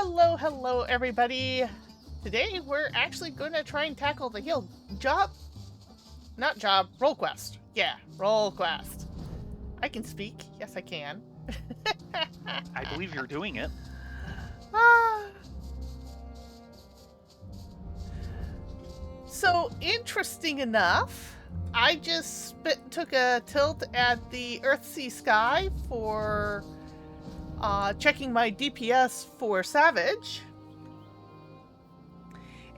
Hello, hello, everybody. Today we're actually going to try and tackle the heal job. Not job, roll quest. Yeah, roll quest. I can speak. Yes, I can. I believe you're doing it. So, interesting enough, I just took a tilt at the Earthsea Sky for checking my DPS for Savage.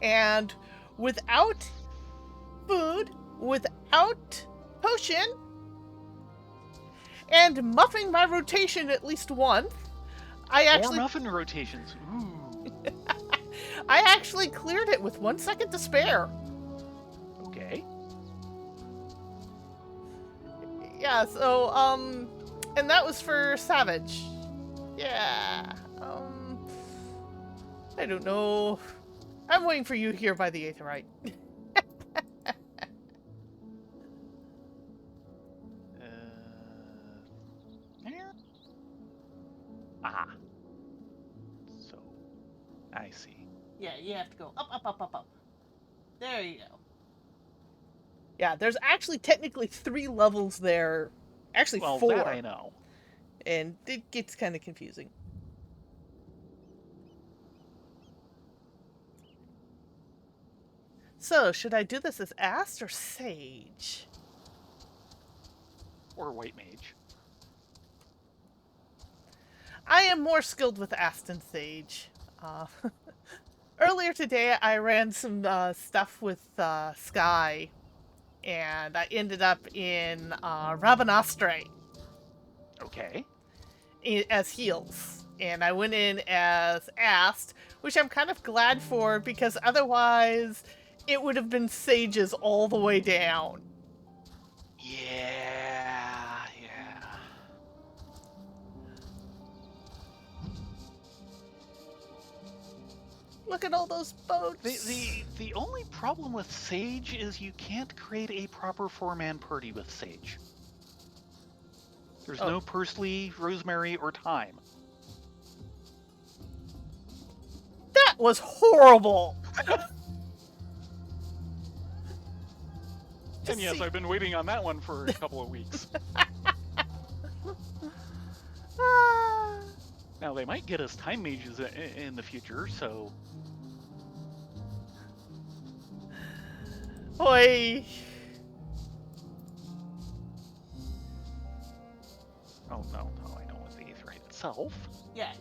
And without food, without potion, and muffing my rotation at least once, More muffin rotations. Ooh. I actually cleared it with 1 second to spare. Okay. Yeah, so, and that was for Savage. Yeah, I don't know. I'm waiting for you here by the Aetheryte. Ah. So, I see. Yeah, you have to go up, up, up, up, up. There you go. Yeah, there's actually technically 3 levels there. Actually, well, 4. That I know. And it gets kind of confusing. So, should I do this as Ast or Sage? Or White Mage. I am more skilled with Ast and Sage. Earlier today, I ran some stuff with Sky, and I ended up in Rabanastre Okay. as heals. And I went in as Ast, which I'm kind of glad for, because otherwise it would have been Sages all the way down. Yeah. Look at all those boats. The only problem with Sage is you can't create a proper 4-man party with Sage. There's no Parsley, Rosemary, or Thyme. That was horrible! And yes, I've been waiting on that one for a couple of weeks. Now, they might get us Time Mages in the future, so... Oi! Oh, no, I know it's the Aetheryte itself. Yeah,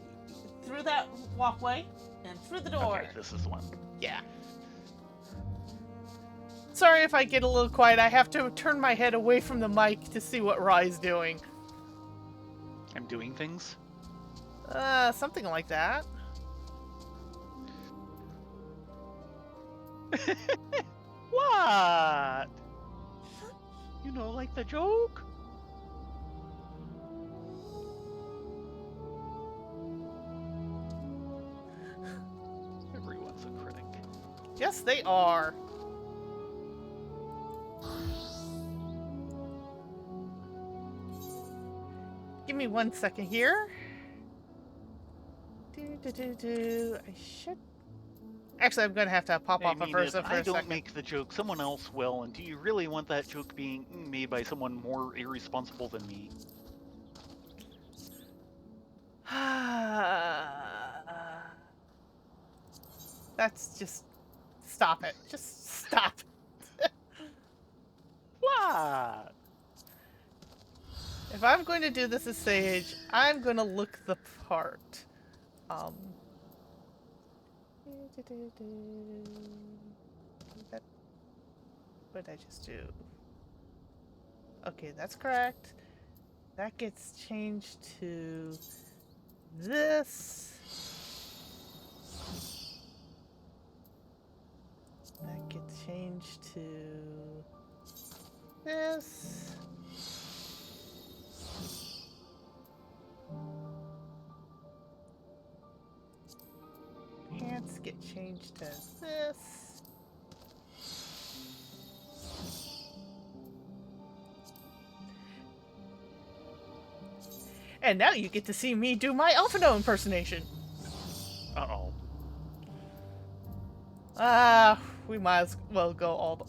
through that walkway and through the door. Okay, this is the one. Yeah. Sorry if I get a little quiet. I have to turn my head away from the mic to see what Rye's doing. I'm doing things? Something like that. What? You know, like the joke? Everyone's a critic. Yes, they are. Give me 1 second here. I should... Actually, I'm going to have to pop off a Versa for a second. I don't make the joke, someone else will, and do you really want that joke being made by someone more irresponsible than me? That's just... Stop it. Just stop. What? If I'm going to do this as Sage, I'm going to look the part. What did I just do? Okay, that's correct. That gets changed to this. That gets changed to this. Pants get changed to this. And now you get to see me do my Alphino impersonation. Uh-oh. We might as well go all the...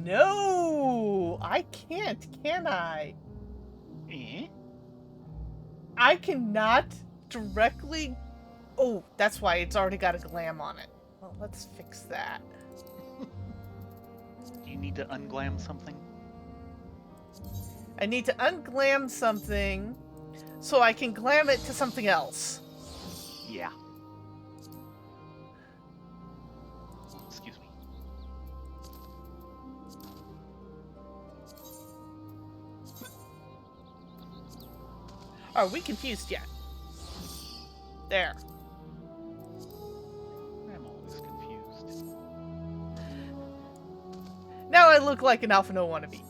No! I can't, can I? Eh? I cannot directly... Oh, that's why it's already got a glam on it. Well, let's fix that. Do you need to unglam something? I need to unglam something so I can glam it to something else. Yeah. Excuse me. Are we confused yet? There. I'm always confused. Now I look like an Alpha No wannabe.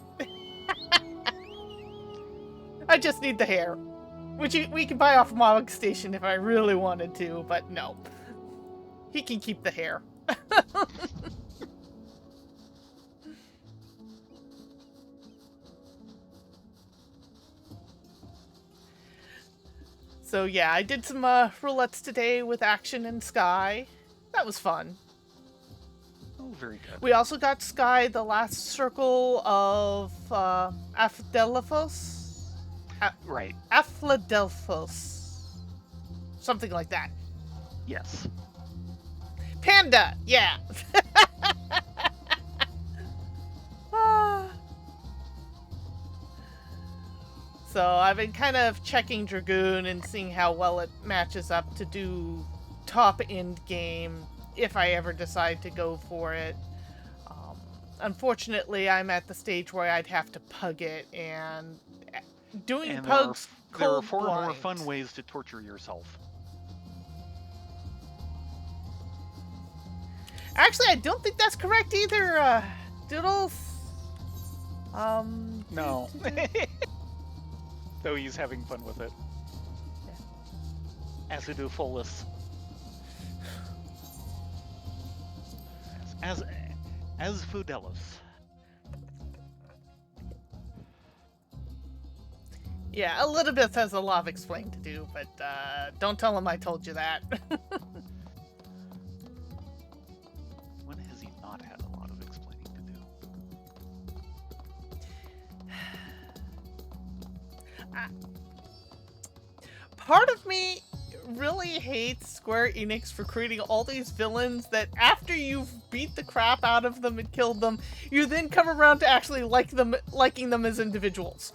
I just need the hair. Which we can buy off Mog Station if I really wanted to, but no. He can keep the hair. So yeah, I did some roulettes today with Action and Sky. That was fun. Oh, very good. We also got Sky the last circle of Aphdelphos. Right. Aphdelphos. Something like that. Yes. Panda! Yeah! So I've been kind of checking Dragoon and seeing how well it matches up to do top end game if I ever decide to go for it. Unfortunately, I'm at the stage where I'd have to pug it, and doing pugs there are cold 4 blind. more fun ways to torture yourself. Actually, I don't think that's correct either, Doodles. No. Though he's having fun with it. Yeah. Acidophilus. As Fudelis. Yeah, Elizabeth has a lot of explaining to do, but don't tell him I told you that. When has he not had a lot of explaining to do? Part of me really hates Square Enix for creating all these villains that after you've beat the crap out of them and killed them, you then come around to actually liking them as individuals.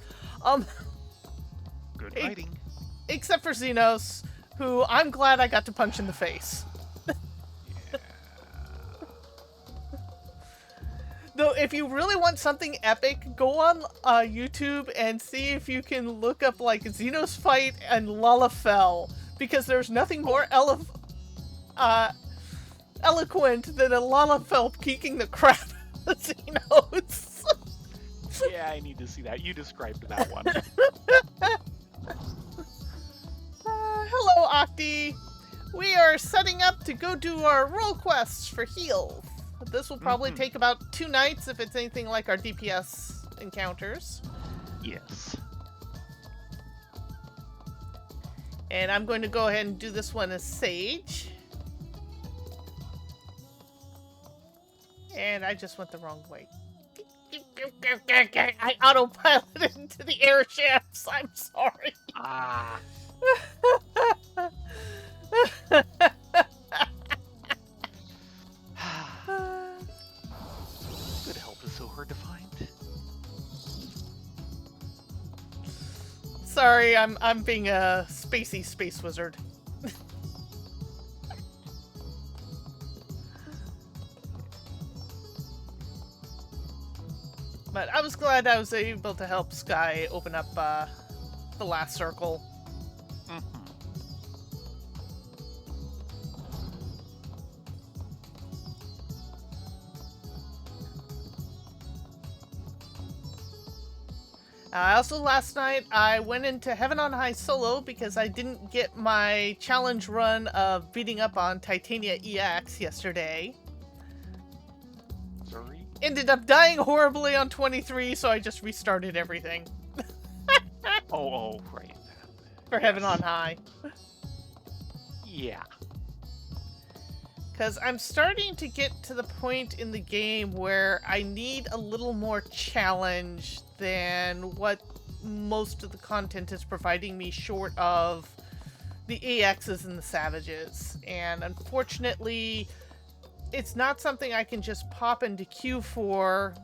Good writing. Except for Xenos, who I'm glad I got to punch in the face. Yeah. Though, if you really want something epic, go on YouTube and see if you can look up, like, Xenos fight and Lalafell, because there's nothing more eloquent than a Lalafell kicking the crap out of Xenos. Yeah, I need to see that. You described that one. Hello, Octi. We are setting up to go do our role quests for heals. This will probably take about 2 nights if it's anything like our DPS encounters. Yes. And I'm going to go ahead and do this one as Sage. And I just went the wrong way. I autopiloted into the air shafts. I'm sorry. Ah. Good help is so hard to find. Sorry, I'm being a spacey space wizard. But I was glad I was able to help Sky open up the last circle. Also, last night, I went into Heaven on High solo because I didn't get my challenge run of beating up on Titania EX yesterday. Sorry. Ended up dying horribly on 23, so I just restarted everything. Oh, right. For Heaven on High. Yeah. Because I'm starting to get to the point in the game where I need a little more challenge than what most of the content is providing me, short of the EXs and the Savages. And unfortunately, it's not something I can just pop into queue for,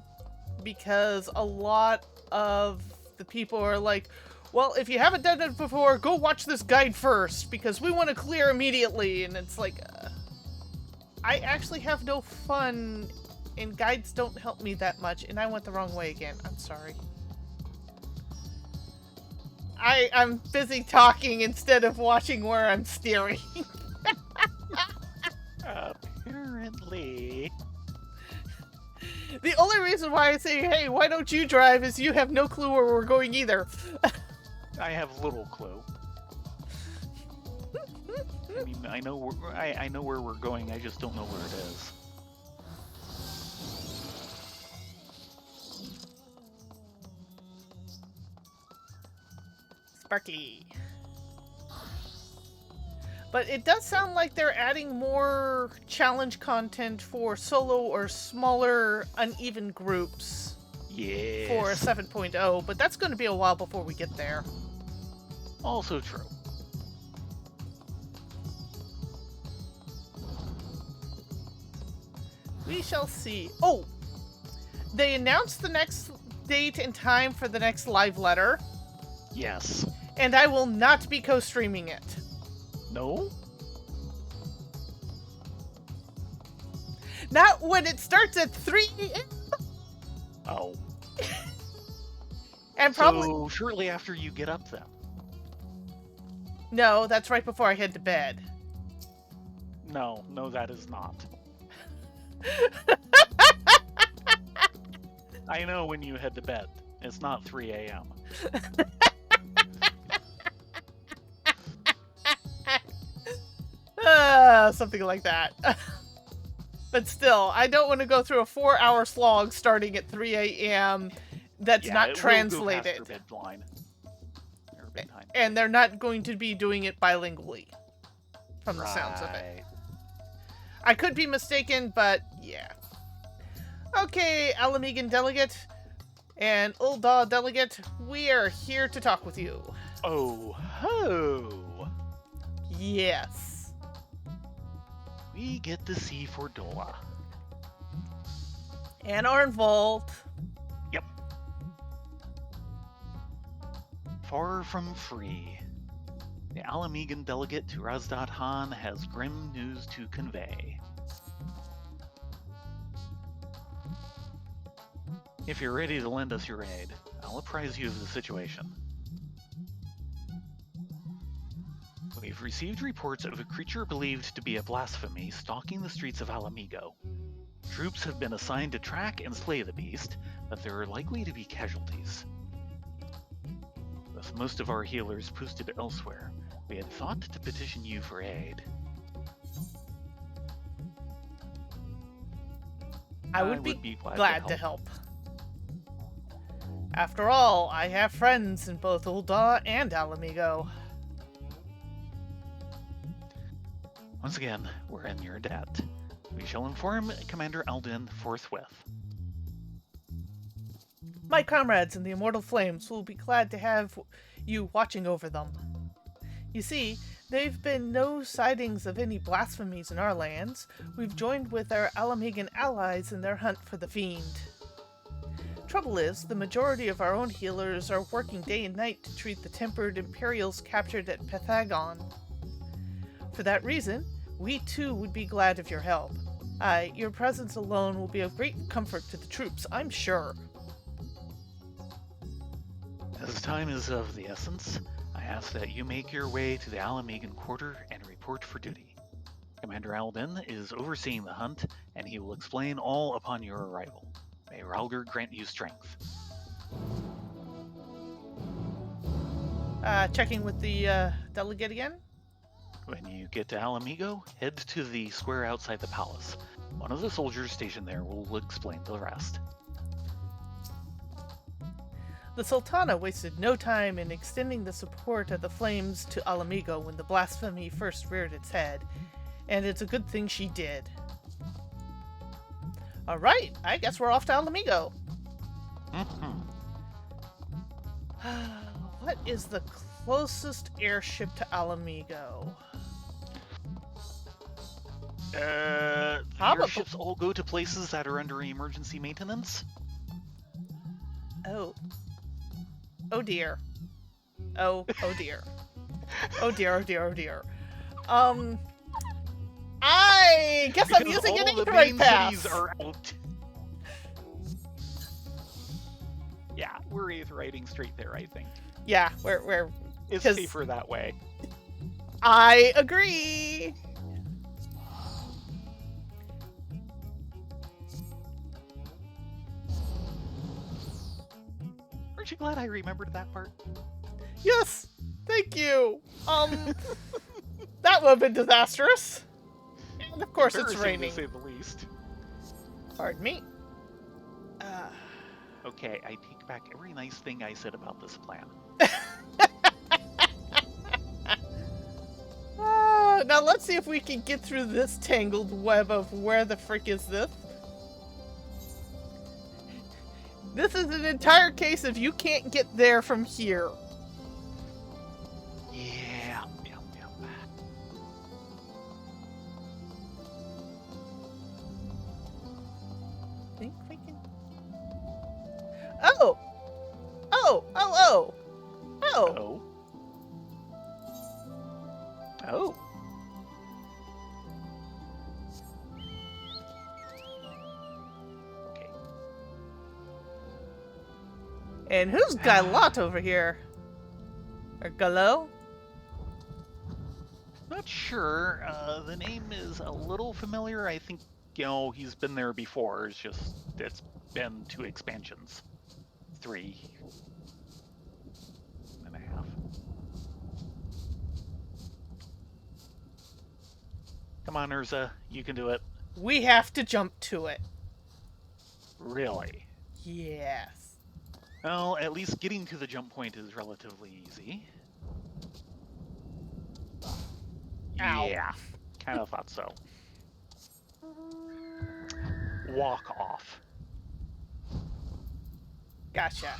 because a lot of the people are like, well, if you haven't done it before, go watch this guide first, because we want to clear immediately. And it's like, I actually have no fun, and guides don't help me that much, and I went the wrong way again. I'm sorry. I'm busy talking instead of watching where I'm steering. Apparently. The only reason why I say, hey, why don't you drive, is you have no clue where we're going either. I have little clue. I mean, I know where we're going, I just don't know where it is. Sparky. But it does sound like they're adding more challenge content for solo or smaller, uneven groups. Yes. For 7.0, but that's going to be a while before we get there. Also true. We shall see. Oh! They announced the next date and time for the next live letter. Yes. And I will not be co-streaming it. No? Not when it starts at 3 a.m. Oh. And probably... So, shortly after you get up then? No, that's right before I head to bed. No, that is not. I know when you head to bed. It's not 3 a.m. Something like that. But still, I don't want to go through a 4-hour slog starting at 3 a.m. that's not translated. Will go past their bedline. Or bedtime. And they're not going to be doing it bilingually, from the sounds of it. I could be mistaken, but yeah. Okay, Alamegan delegate and Ul'dah delegate, we are here to talk with you. Oh ho! Yes. We get to see Fordola. And Arnvold. Yep. Far from free. The Alamegan delegate to Razdat Han has grim news to convey. If you're ready to lend us your aid, I'll apprise you of the situation. We've received reports of a creature believed to be a blasphemy stalking the streets of Alamigo. Troops have been assigned to track and slay the beast, but there are likely to be casualties. With most of our healers posted elsewhere, we had thought to petition you for aid. I would be glad to help. After all, I have friends in both Ul'dah and Alamigo. Once again, we're in your debt. We shall inform Commander Alden forthwith. My comrades in the Immortal Flames will be glad to have you watching over them. You see, there've been no sightings of any blasphemies in our lands. We've joined with our Alamegan allies in their hunt for the fiend. Trouble is, the majority of our own healers are working day and night to treat the tempered Imperials captured at Pethagon. For that reason, we too would be glad of your help. Your presence alone will be of great comfort to the troops, I'm sure. As time is of the essence, I ask that you make your way to the Alamegan quarter and report for duty. Commander Alden is overseeing the hunt, and he will explain all upon your arrival. May Ralger grant you strength. Checking with the delegate again? When you get to Alamigo, head to the square outside the palace. One of the soldiers stationed there will explain the rest. The Sultana wasted no time in extending the support of the flames to Alamigo when the blasphemy first reared its head, and it's a good thing she did. Alright, I guess we're off to Alamigo. What is the closest airship to Alamigo? The airships all go to places that are under emergency maintenance. Oh. Oh dear. Oh dear. Oh dear, oh dear, oh dear. I guess I'm using an incorrect pass. Cities are out. Yeah, we're aetheriding straight there, I think. Yeah, we're it's safer that way. I agree. Aren't you glad I remembered that part? Yes, thank you. That would have been disastrous. And of course it's raining. To say the least. Pardon me. Okay, I take back every nice thing I said about this plan. Now let's see if we can get through this tangled web of where the frick is this. This is an entire case of you can't get there from here. Yeah. Think we can... Oh! Okay. And who's Galot over here? Or Galo? Not sure. The name is a little familiar. I think, he's been there before. It's been 2 expansions. 3 and a half. Come on, Urza. You can do it. We have to jump to it. Really? Yes. Well, at least getting to the jump point is relatively easy. Ow. Yeah, kind of thought so. Walk off. Gotcha.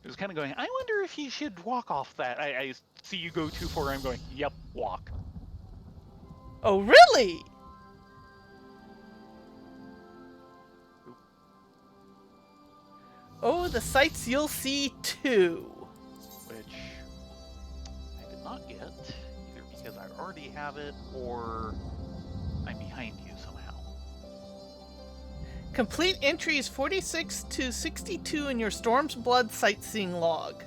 It was kind of going, I wonder if he should walk off that. I see you go too far, I'm going, yep, walk. Oh, really? Oop. Oh, the sights you'll see too. Which I did not get, either because I already have it or I'm behind you somehow. Complete entries 46 to 62 in your Storm's Blood sightseeing log.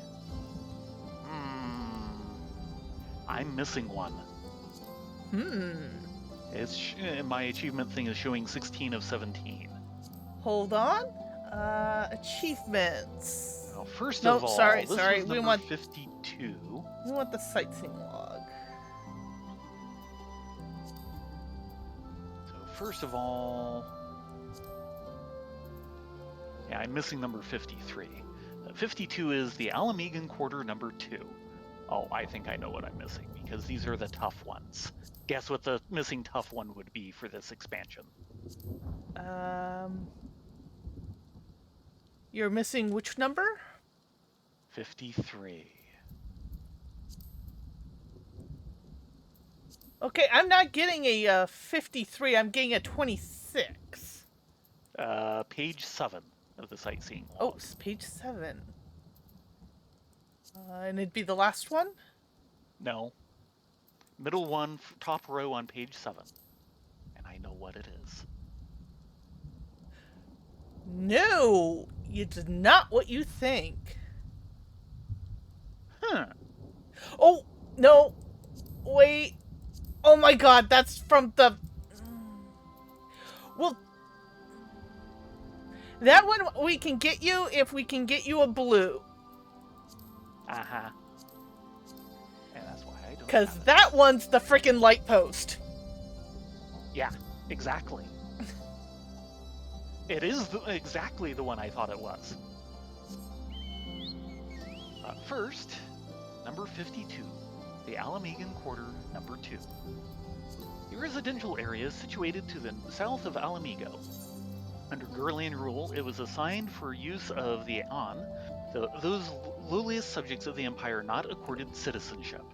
I'm missing one. It's my achievement thing is showing 16 of 17. Hold on. Achievements. Well, first nope, of all, sorry. Was we want 52. We want the sightseeing log. So first of all, yeah, I'm missing number 53. 52 is the Alamegan Quarter number 2. Oh, I think I know what I'm missing, because these are the tough ones. Guess what the missing tough one would be for this expansion? You're missing which number? 53. Okay, I'm not getting a 53, I'm getting a 26. Page 7 of the sightseeing log. Oh, it's page 7. And it'd be the last one? No. Middle one, top row on page 7. And I know what it is. No! It's not what you think. Oh, no. Wait. Oh my god, that's from the... Well... That one we can get you if we can get you a blue. Uh-huh. And that's why I don't. Because that one's the frickin' light post. Yeah, exactly. It is exactly the one I thought it was. First, number 52, the Alamegan Quarter, number 2. A residential area situated to the south of Alamigo. Under Gurlian rule, it was assigned for use of the An, those lowliest subjects of the Empire not accorded citizenship.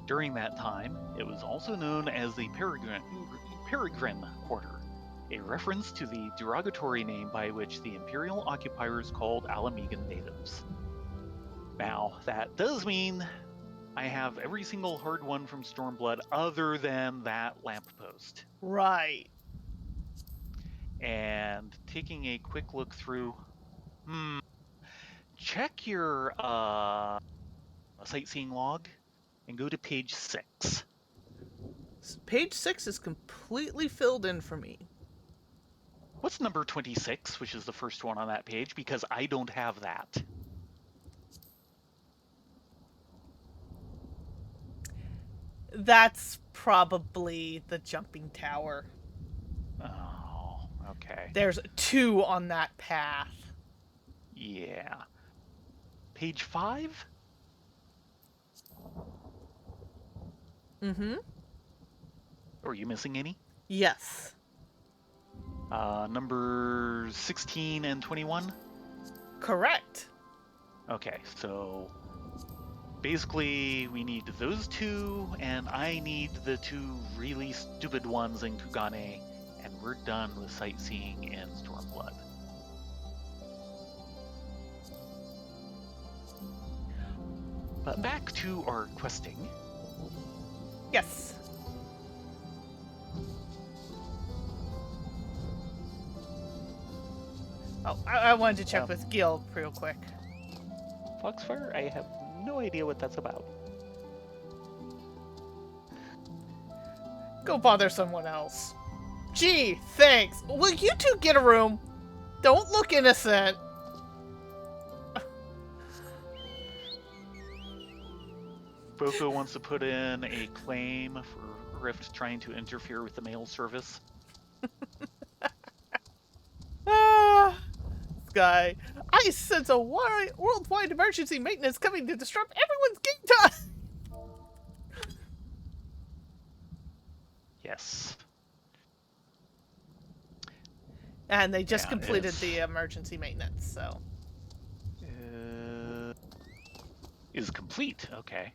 During that time, it was also known as the Peregrine Quarter, a reference to the derogatory name by which the Imperial occupiers called Alamegan natives. Now, that does mean I have every single hard one from Stormblood other than that lamppost. Right. And taking a quick look through, check your sightseeing log and go to page 6. Page 6 is completely filled in for me. What's number 26, which is the first one on that page? Because I don't have that. That's probably the jumping tower. Oh, okay. There's 2 on that path. Yeah. Page 5? Mm-hmm. Are you missing any? Yes. Numbers 16 and 21? Correct. Okay, so basically we need those 2, and I need the 2 really stupid ones in Kugane, and we're done with sightseeing in Stormblood. But back to our questing. Yes. Oh, I wanted to check with Gil real quick. Foxfire? I have no idea what that's about. Go bother someone else. Gee, thanks. Will you 2 get a room? Don't look innocent. Boko wants to put in a claim for Rift trying to interfere with the mail service. Sky, I sense a worldwide emergency maintenance coming to disrupt everyone's game time. Yes. And they just completed the emergency maintenance, so. Is complete, okay.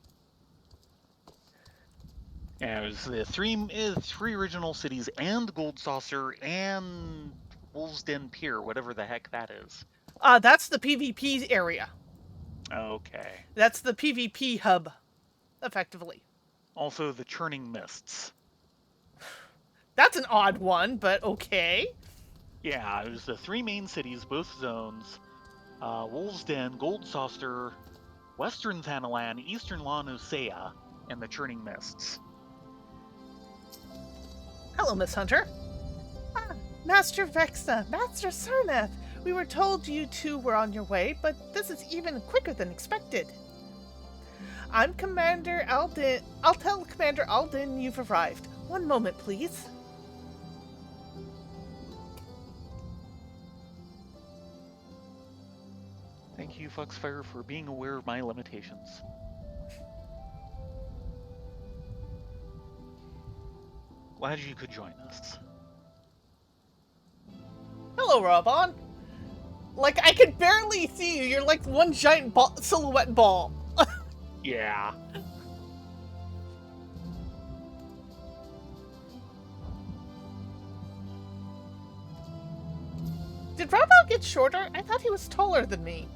Yeah, it was the three original cities and Gold Saucer and Wolves Den Pier, whatever the heck that is. That's the PvP area. Okay. That's the PvP hub, effectively. Also the Churning Mists. That's an odd one, but okay. Yeah, it was the 3 main cities, both zones. Wolves Den, Gold Saucer, Western Thanalan, Eastern La Nosea, and the Churning Mists. Hello, Miss Hunter. Master Vexa, Master Sarnath. We were told you 2 were on your way, but this is even quicker than expected. I'm Commander Aldin. I'll tell Commander Aldin you've arrived. One moment, please. Thank you, Foxfire, for being aware of my limitations. Glad you could join us. Hello, Robon. Like, I could barely see you. You're like one giant silhouette ball. Yeah. Did Robon get shorter? I thought he was taller than me.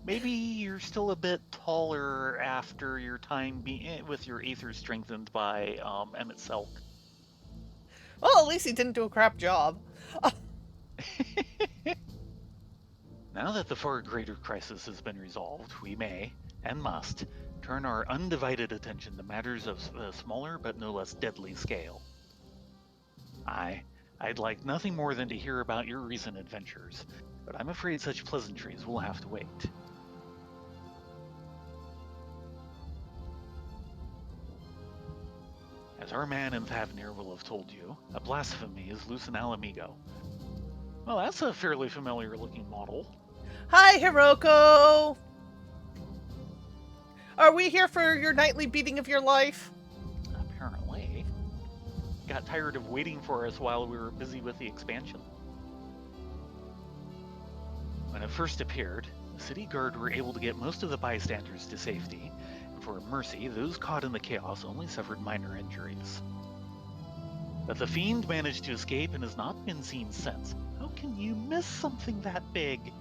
Maybe you're still a bit taller after your time with your Aether strengthened by Emmett Selk. Well, at least he didn't do a crap job. Now that the far greater crisis has been resolved, we may, and must, turn our undivided attention to matters of a smaller but no less deadly scale. I'd like nothing more than to hear about your recent adventures, but I'm afraid such pleasantries will have to wait. As As our man in Thavnir will have told you, a blasphemy is loose in Alamigo. Well, that's a fairly familiar-looking model. Hi, Hiroko! Are we here for your nightly beating of your life? Apparently. Got tired of waiting for us while we were busy with the expansion. When it first appeared, the city guard were able to get most of the bystanders to safety, and for mercy, those caught in the chaos only suffered minor injuries. But the fiend managed to escape and has not been seen since. How can you miss something that big?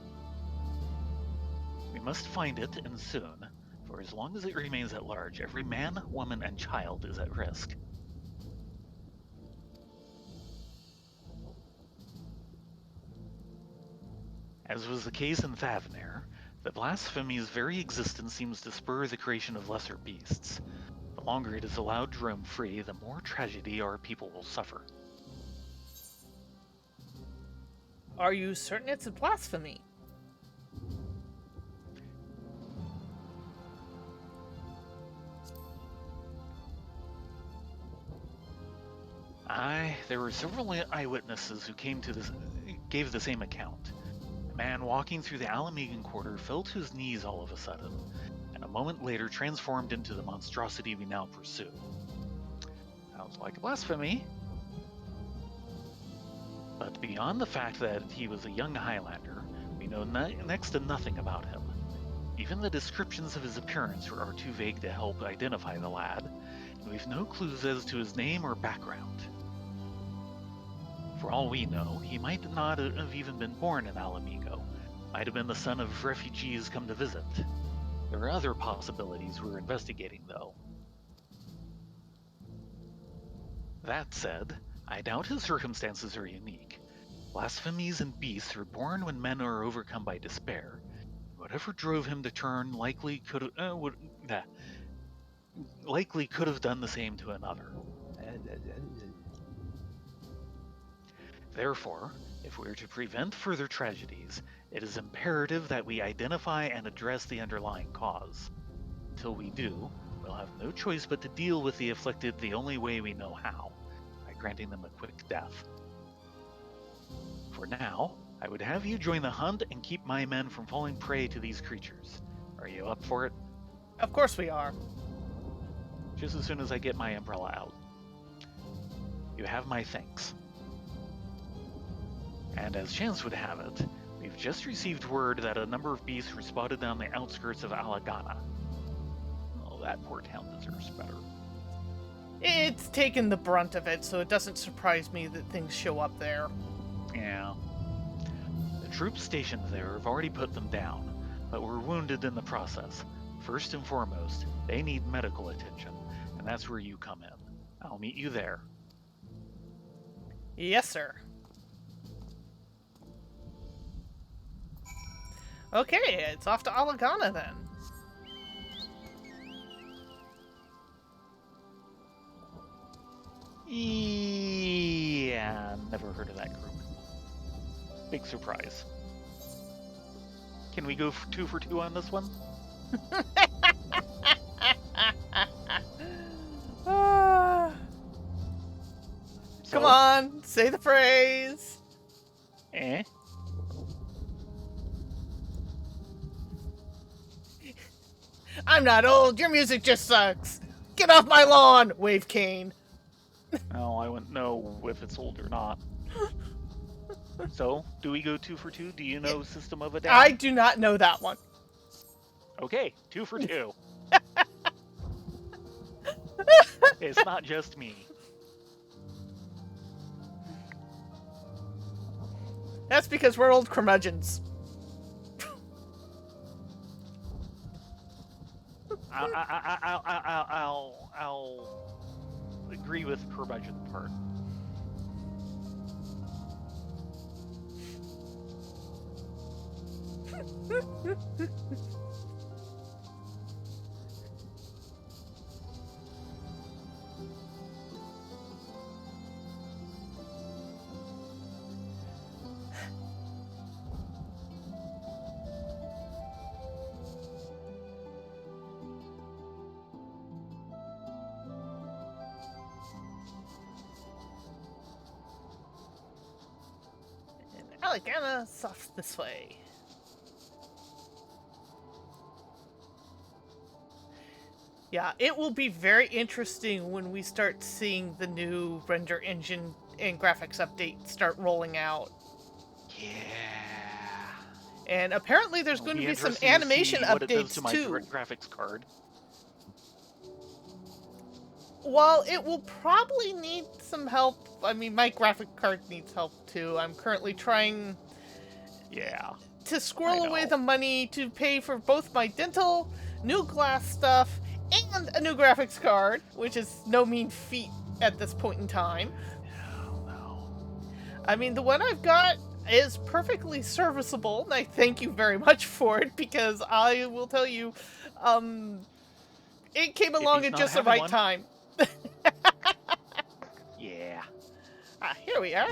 We must find it, and soon, for as long as it remains at large, every man, woman, and child is at risk. As was the case in Thavnir, the blasphemy's very existence seems to spur the creation of lesser beasts. The longer it is allowed to roam free, the more tragedy our people will suffer. Are you certain it's a blasphemy? There were several eyewitnesses who gave the same account. A man walking through the Alamegan quarter fell to his knees all of a sudden, and a moment later transformed into the monstrosity we now pursue. Sounds like a blasphemy. But beyond the fact that he was a young Highlander, we know next to nothing about him. Even the descriptions of his appearance are too vague to help identify the lad, and we've no clues as to his name or background. For all we know, he might not have even been born in Alamigo. Might have been the son of refugees come to visit. There are other possibilities we're investigating, though. That said, I doubt his circumstances are unique. Blasphemies and beasts are born when men are overcome by despair. Whatever drove him to turn likely could have done the same to another. Therefore, if we are to prevent further tragedies, it is imperative that we identify and address the underlying cause. Until we do, we'll have no choice but to deal with the afflicted the only way we know how, by granting them a quick death. For now, I would have you join the hunt and keep my men from falling prey to these creatures. Are you up for it? Of course we are. Just as soon as I get my umbrella out. You have my thanks. And as chance would have it, we've just received word that a number of beasts were spotted on the outskirts of Alagana. Oh, that poor town deserves better. It's taken the brunt of it, so it doesn't surprise me that things show up there. Yeah. The troops stationed there have already put them down, but were wounded in the process. First and foremost, they need medical attention, and that's where you come in. I'll meet you there. Yes, sir. Okay, it's off to Alagana then. Yeah, never heard of that group. Big surprise. Can we go 2 for 2 on this one? Come on, say the phrase. I'm not old, your music just sucks. Get off my lawn, wave cane. Well, I wouldn't know if it's old or not. So, do we go 2 for 2? Do you know System of a Down? I do not know that one. Okay, 2 for 2. It's not just me. That's because we're old curmudgeons. I'll agree with curmudgeon part. Allegana soft this way. Yeah, it will be very interesting when we start seeing the new render engine and graphics update start rolling out. Yeah. And apparently there's It'll going to be be some interesting to animation see what it does to updates my too. graphics card. While it will probably need some help, I mean, my graphic card needs help too. I'm currently trying Yeah, to I squirrel away know. the money to pay for both my dental, new glass stuff, and a new graphics card, which is no mean feat at this point in time. Oh, no. I mean, the one I've got is perfectly serviceable, and I thank you very much for it, because I will tell you, it came If along he's at not just the having right one, time. yeah. Ah, here we are.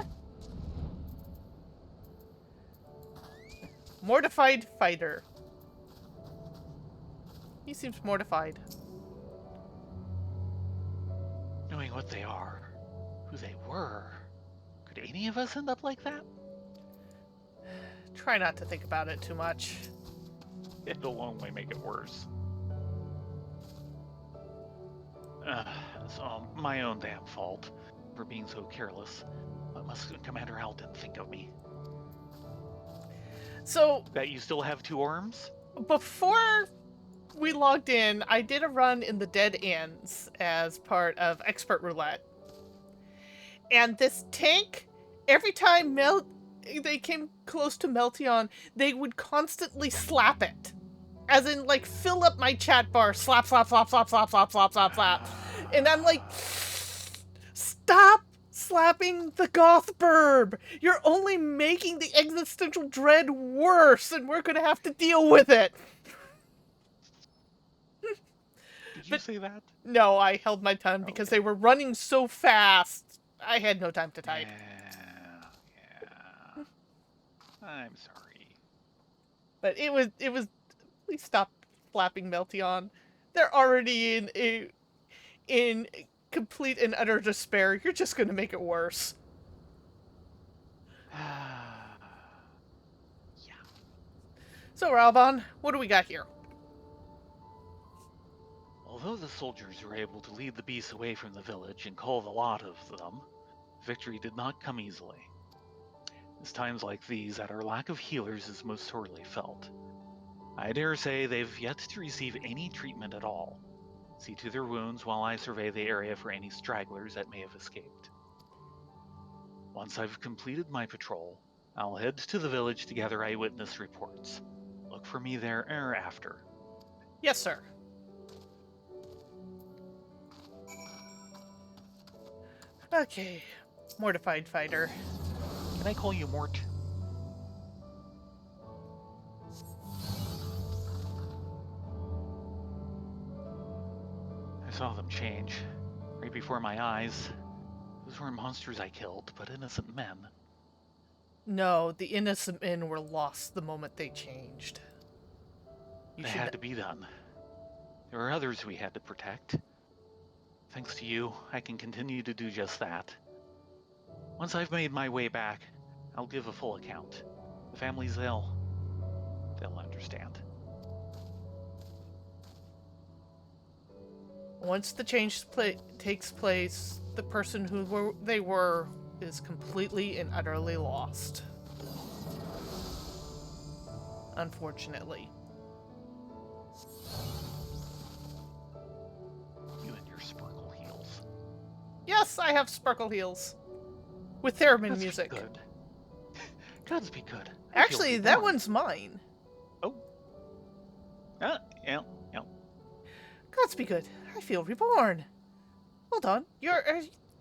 Mortified fighter. He seems mortified. Knowing what they are, who they were, could any of us end up like that? Try not to think about it too much. It'll only make it worse. It's my own damn fault for being so careless. What must Commander Alden think of me? So, That you still have 2 arms? before we logged in, I did a run in the Dead Ends as part of Expert Roulette. And this tank, every time they came close to Meltion, they would constantly slap it. As in, like, fill up my chat bar, slap, slap, slap, slap, slap, slap, slap, slap, slap. And I'm like, stop slapping the goth burb. You're only making the existential dread worse, and we're gonna have to deal with it. Did you But say that? no, I held my tongue because Okay. they were running so fast. I had no time to type. Yeah. I'm sorry. But it was please stop flapping Meltion. They're already in complete and utter despair. You're just gonna make it worse. Yeah. So, Ralbon, what do we got here? Although the soldiers were able to lead the beasts away from the village and cull the lot of them, victory did not come easily. It's times like these that our lack of healers is most sorely felt. I dare say they've yet to receive any treatment at all. See to their wounds while I survey the area for any stragglers that may have escaped. Once I've completed my patrol, I'll head to the village to gather eyewitness reports. Look for me there after. Yes, sir. Okay, mortified fighter. Can I call you Mort? I saw them change, right before my eyes. Those were monsters I killed, but innocent men. No, the innocent men were lost the moment they changed. You They should. had to be done. There were others we had to protect. Thanks to you, I can continue to do just that. Once I've made my way back, I'll give a full account. The families, they'll understand. Once the change takes place, the person who they were is completely and utterly lost. Unfortunately. You and your sparkle heels. Yes, I have sparkle heels. With theremin Gods music. be good. Gods be good. Actually, that one's mine. Oh. Yeah. Gods be good. I feel reborn. Hold on. You're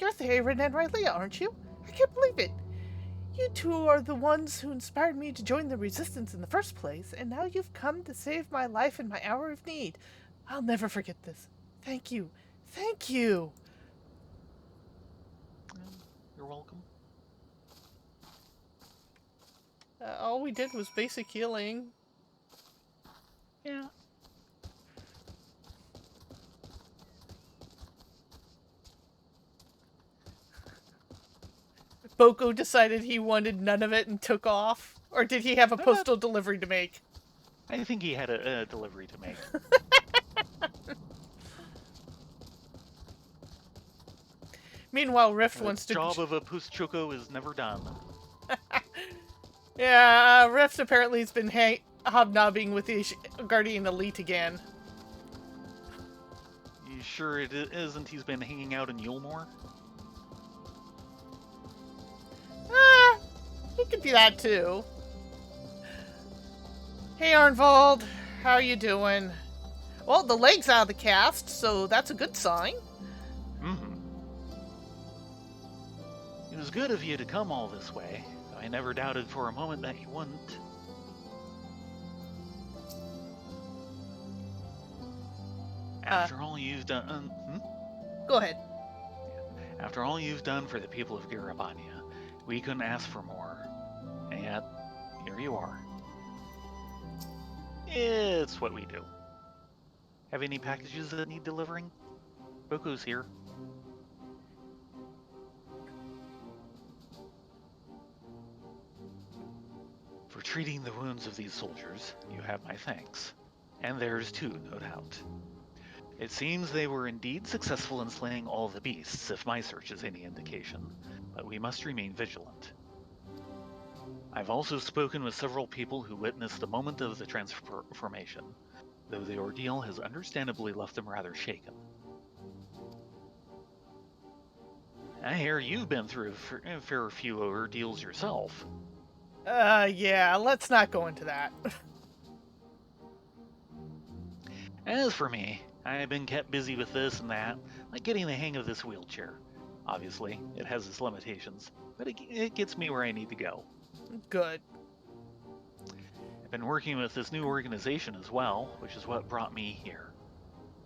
Thayrin and Rylea, aren't you? I can't believe it. You two are the ones who inspired me to join the Resistance in the first place, and now you've come to save my life in my hour of need. I'll never forget this. Thank you. Thank you. You're welcome. All we did was basic healing. Yeah. Boko decided he wanted none of it and took off? Or did he have a I'm not. postal delivery to make? I think he had a delivery to make. Meanwhile, Rift The wants to. job of a post choco is never done. Yeah, Rift apparently has been hobnobbing with the Guardian Elite again. You sure it isn't he's been hanging out in Yulmore? Ah, he could be that too. Hey Arnvald, how are you doing? Well, the leg's out of the cast, so that's a good sign. Mm-hmm. It was good of you to come all this way. I never doubted for a moment that you wouldn't. After all you've done... Go ahead. After all you've done for the people of Garabania, we couldn't ask for more. And yet, here you are. It's what we do. Have any packages that need delivering? Boko's here. For treating the wounds of these soldiers, you have my thanks. And theirs too, no doubt. It seems they were indeed successful in slaying all the beasts, if my search is any indication, but we must remain vigilant. I've also spoken with several people who witnessed the moment of the transformation, though the ordeal has understandably left them rather shaken. I hear you've been through a fair few ordeals yourself. Yeah, let's not go into that. As for me, I've been kept busy with this and that, like getting the hang of this wheelchair. Obviously, it has its limitations, but it gets me where I need to go. Good. I've been working with this new organization as well, which is what brought me here.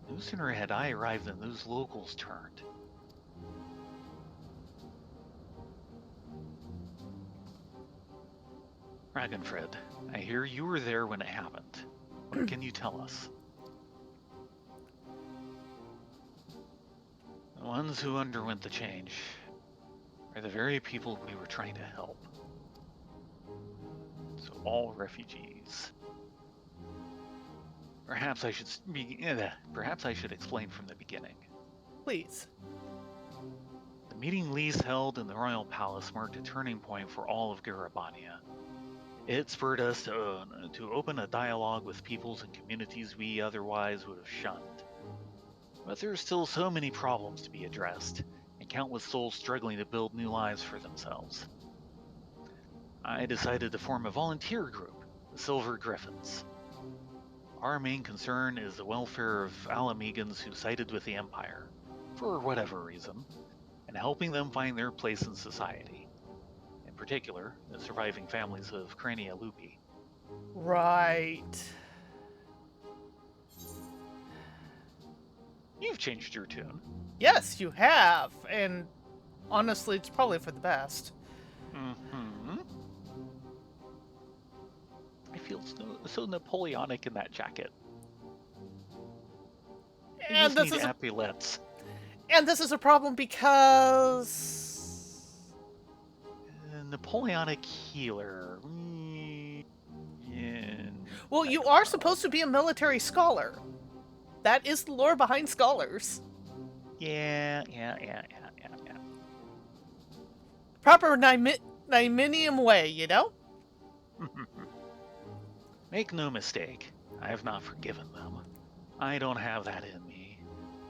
No sooner had I arrived than those locals turned. Ragnfred, I hear you were there when it happened. What can you tell us? The ones who underwent the change are the very people we were trying to help. So all refugees. Perhaps I should explain from the beginning. Please. The meeting Lise held in the royal palace marked a turning point for all of Garabania. It spurred us to open a dialogue with peoples and communities we otherwise would have shunned. But there are still so many problems to be addressed, and countless souls struggling to build new lives for themselves. I decided to form a volunteer group, the Silver Griffins. Our main concern is the welfare of Alamegans who sided with the Empire, for whatever reason, and helping them find their place in society. In particular, the surviving families of Crania Lupi. Right. You've changed your tune. Yes, you have. And honestly, it's probably for the best. Mm-hmm. I feel so Napoleonic in that jacket. You And just this need is epaulettes. and this is a problem because Napoleonic healer. Yeah, well, you are supposed to be a military scholar. That is the lore behind scholars. Yeah. Proper Nyminium way, you know? Make no mistake, I have not forgiven them. I don't have that in me,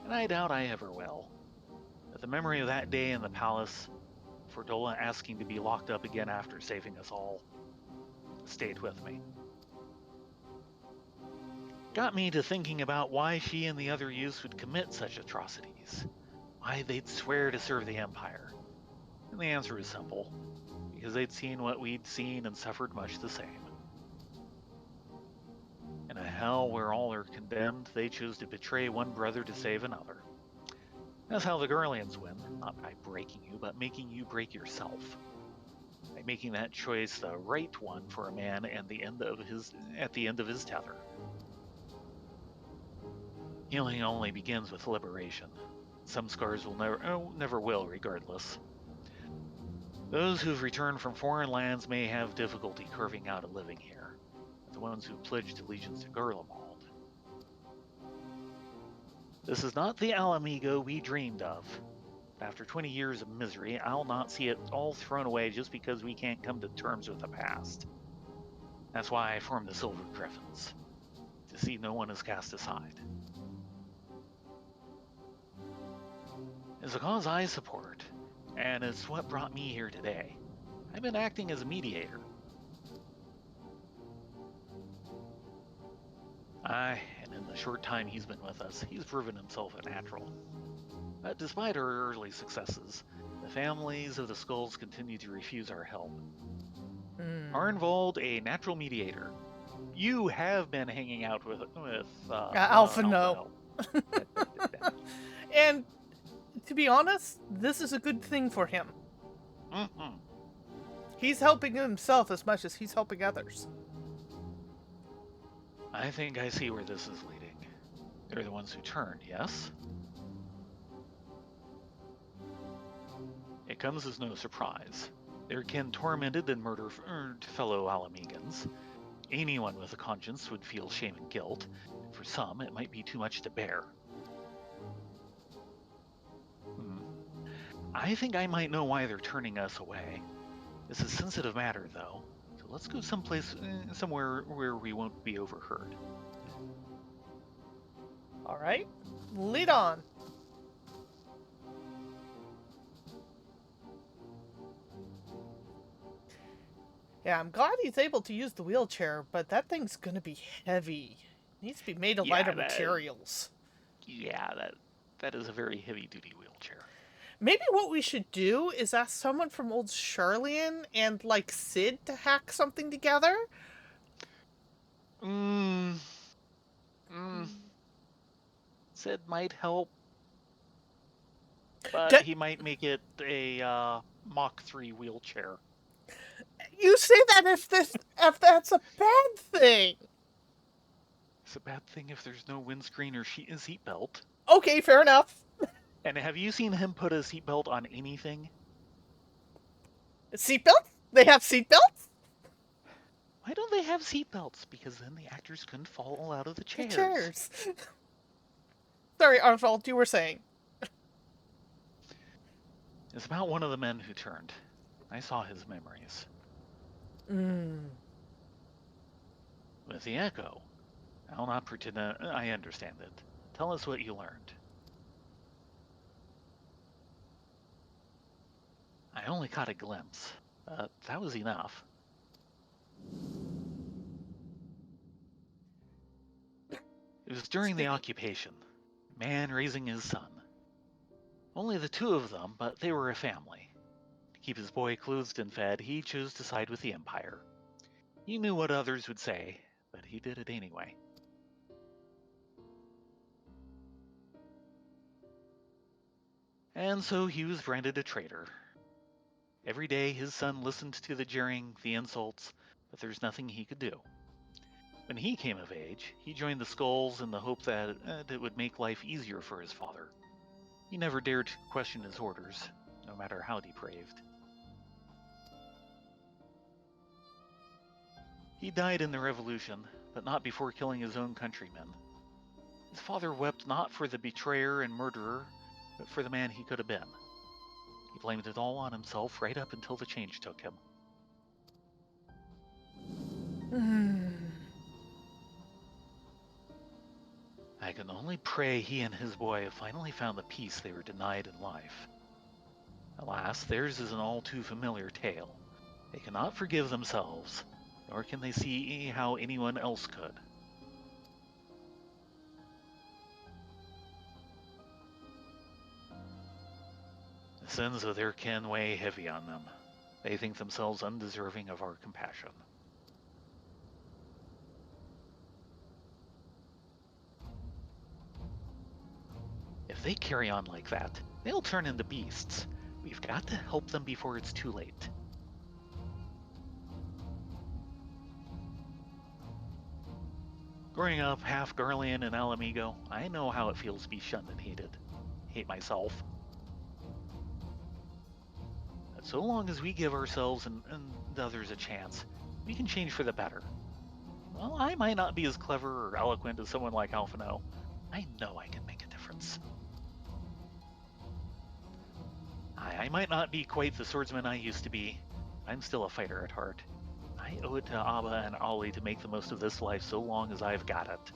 and I doubt I ever will. But the memory of that day in the palace, Fordola asking to be locked up again after saving us all, stayed with me. Got me to thinking about why she and the other youths would commit such atrocities. Why they'd swear to serve the Empire. And the answer is simple. Because they'd seen what we'd seen and suffered much the same. In a hell where all are condemned, they chose to betray one brother to save another. That's how the Garleans win, not by breaking you, but making you break yourself. By making that choice the right one for a man at the end of his tether. Healing only begins with liberation. Some scars will never will, regardless. Those who've returned from foreign lands may have difficulty carving out a living here. But the ones who pledged allegiance to Garlemald. This is not the Alamigo we dreamed of. After 20 years of misery, I'll not see it all thrown away just because we can't come to terms with the past. That's why I formed the Silver Griffins, to see no one is cast aside. It's a cause I support, and it's what brought me here today. I've been acting as a mediator. And in the short time he's been with us, he's proven himself a natural. But despite our early successes, the families of the Skulls continue to refuse our help. Arnvold, a natural mediator. You have been hanging out with Alpha no. And to be honest, this is a good thing for him. Mm-hmm. He's helping himself as much as he's helping others. I think I see where this is leading. They're the ones who turned, yes? It comes as no surprise. Their kin tormented and murdered fellow Alamegans. Anyone with a conscience would feel shame and guilt. For some, it might be too much to bear. I think I might know why they're turning us away. It's a sensitive matter, though, so let's go somewhere where we won't be overheard. All right, lead on. Yeah, I'm glad he's able to use the wheelchair, but that thing's gonna be heavy. It needs to be made of lighter materials. Yeah, that is a very heavy-duty wheelchair. Maybe what we should do is ask someone from old Charlian and, like, Sid to hack something together? Sid might help, but he might make it a Mach 3 wheelchair. You say that if that's a bad thing. It's a bad thing if there's no windscreen or seatbelt. Okay, fair enough. And have you seen him put a seatbelt on anything? Seatbelts? They have seatbelts? Why don't they have seatbelts? Because then the actors couldn't fall out of the chairs. The chairs. Sorry, Arnvold, you were saying. It's about one of the men who turned. I saw his memories. With the echo. I'll not pretend I understand it. Tell us what you learned. I only caught a glimpse, but that was enough. It was during the occupation. Man raising his son. Only the two of them, but they were a family. To keep his boy clothed and fed, he chose to side with the Empire. He knew what others would say, but he did it anyway. And so he was branded a traitor. Every day his son listened to the jeering, the insults, but there's nothing he could do. When he came of age, he joined the Skulls in the hope that it would make life easier for his father. He never dared to question his orders, no matter how depraved. He died in the revolution, but not before killing his own countrymen. His father wept not for the betrayer and murderer, but for the man he could have been. He blamed it all on himself right up until the change took him. I can only pray he and his boy have finally found the peace they were denied in life. Alas, theirs is an all too familiar tale. They cannot forgive themselves, nor can they see how anyone else could. The sins of their kin weigh heavy on them. They think themselves undeserving of our compassion. If they carry on like that, they'll turn into beasts. We've got to help them before it's too late. Growing up half Garlean and Alamigo, I know how it feels to be shunned and hated. Hate myself. But so long as we give ourselves and the others a chance, we can change for the better. Well, I might not be as clever or eloquent as someone like Alphino. I know I can make a difference. I might not be quite the swordsman I used to be. I'm still a fighter at heart. I owe it to Abba and Ollie to make the most of this life so long as I've got it.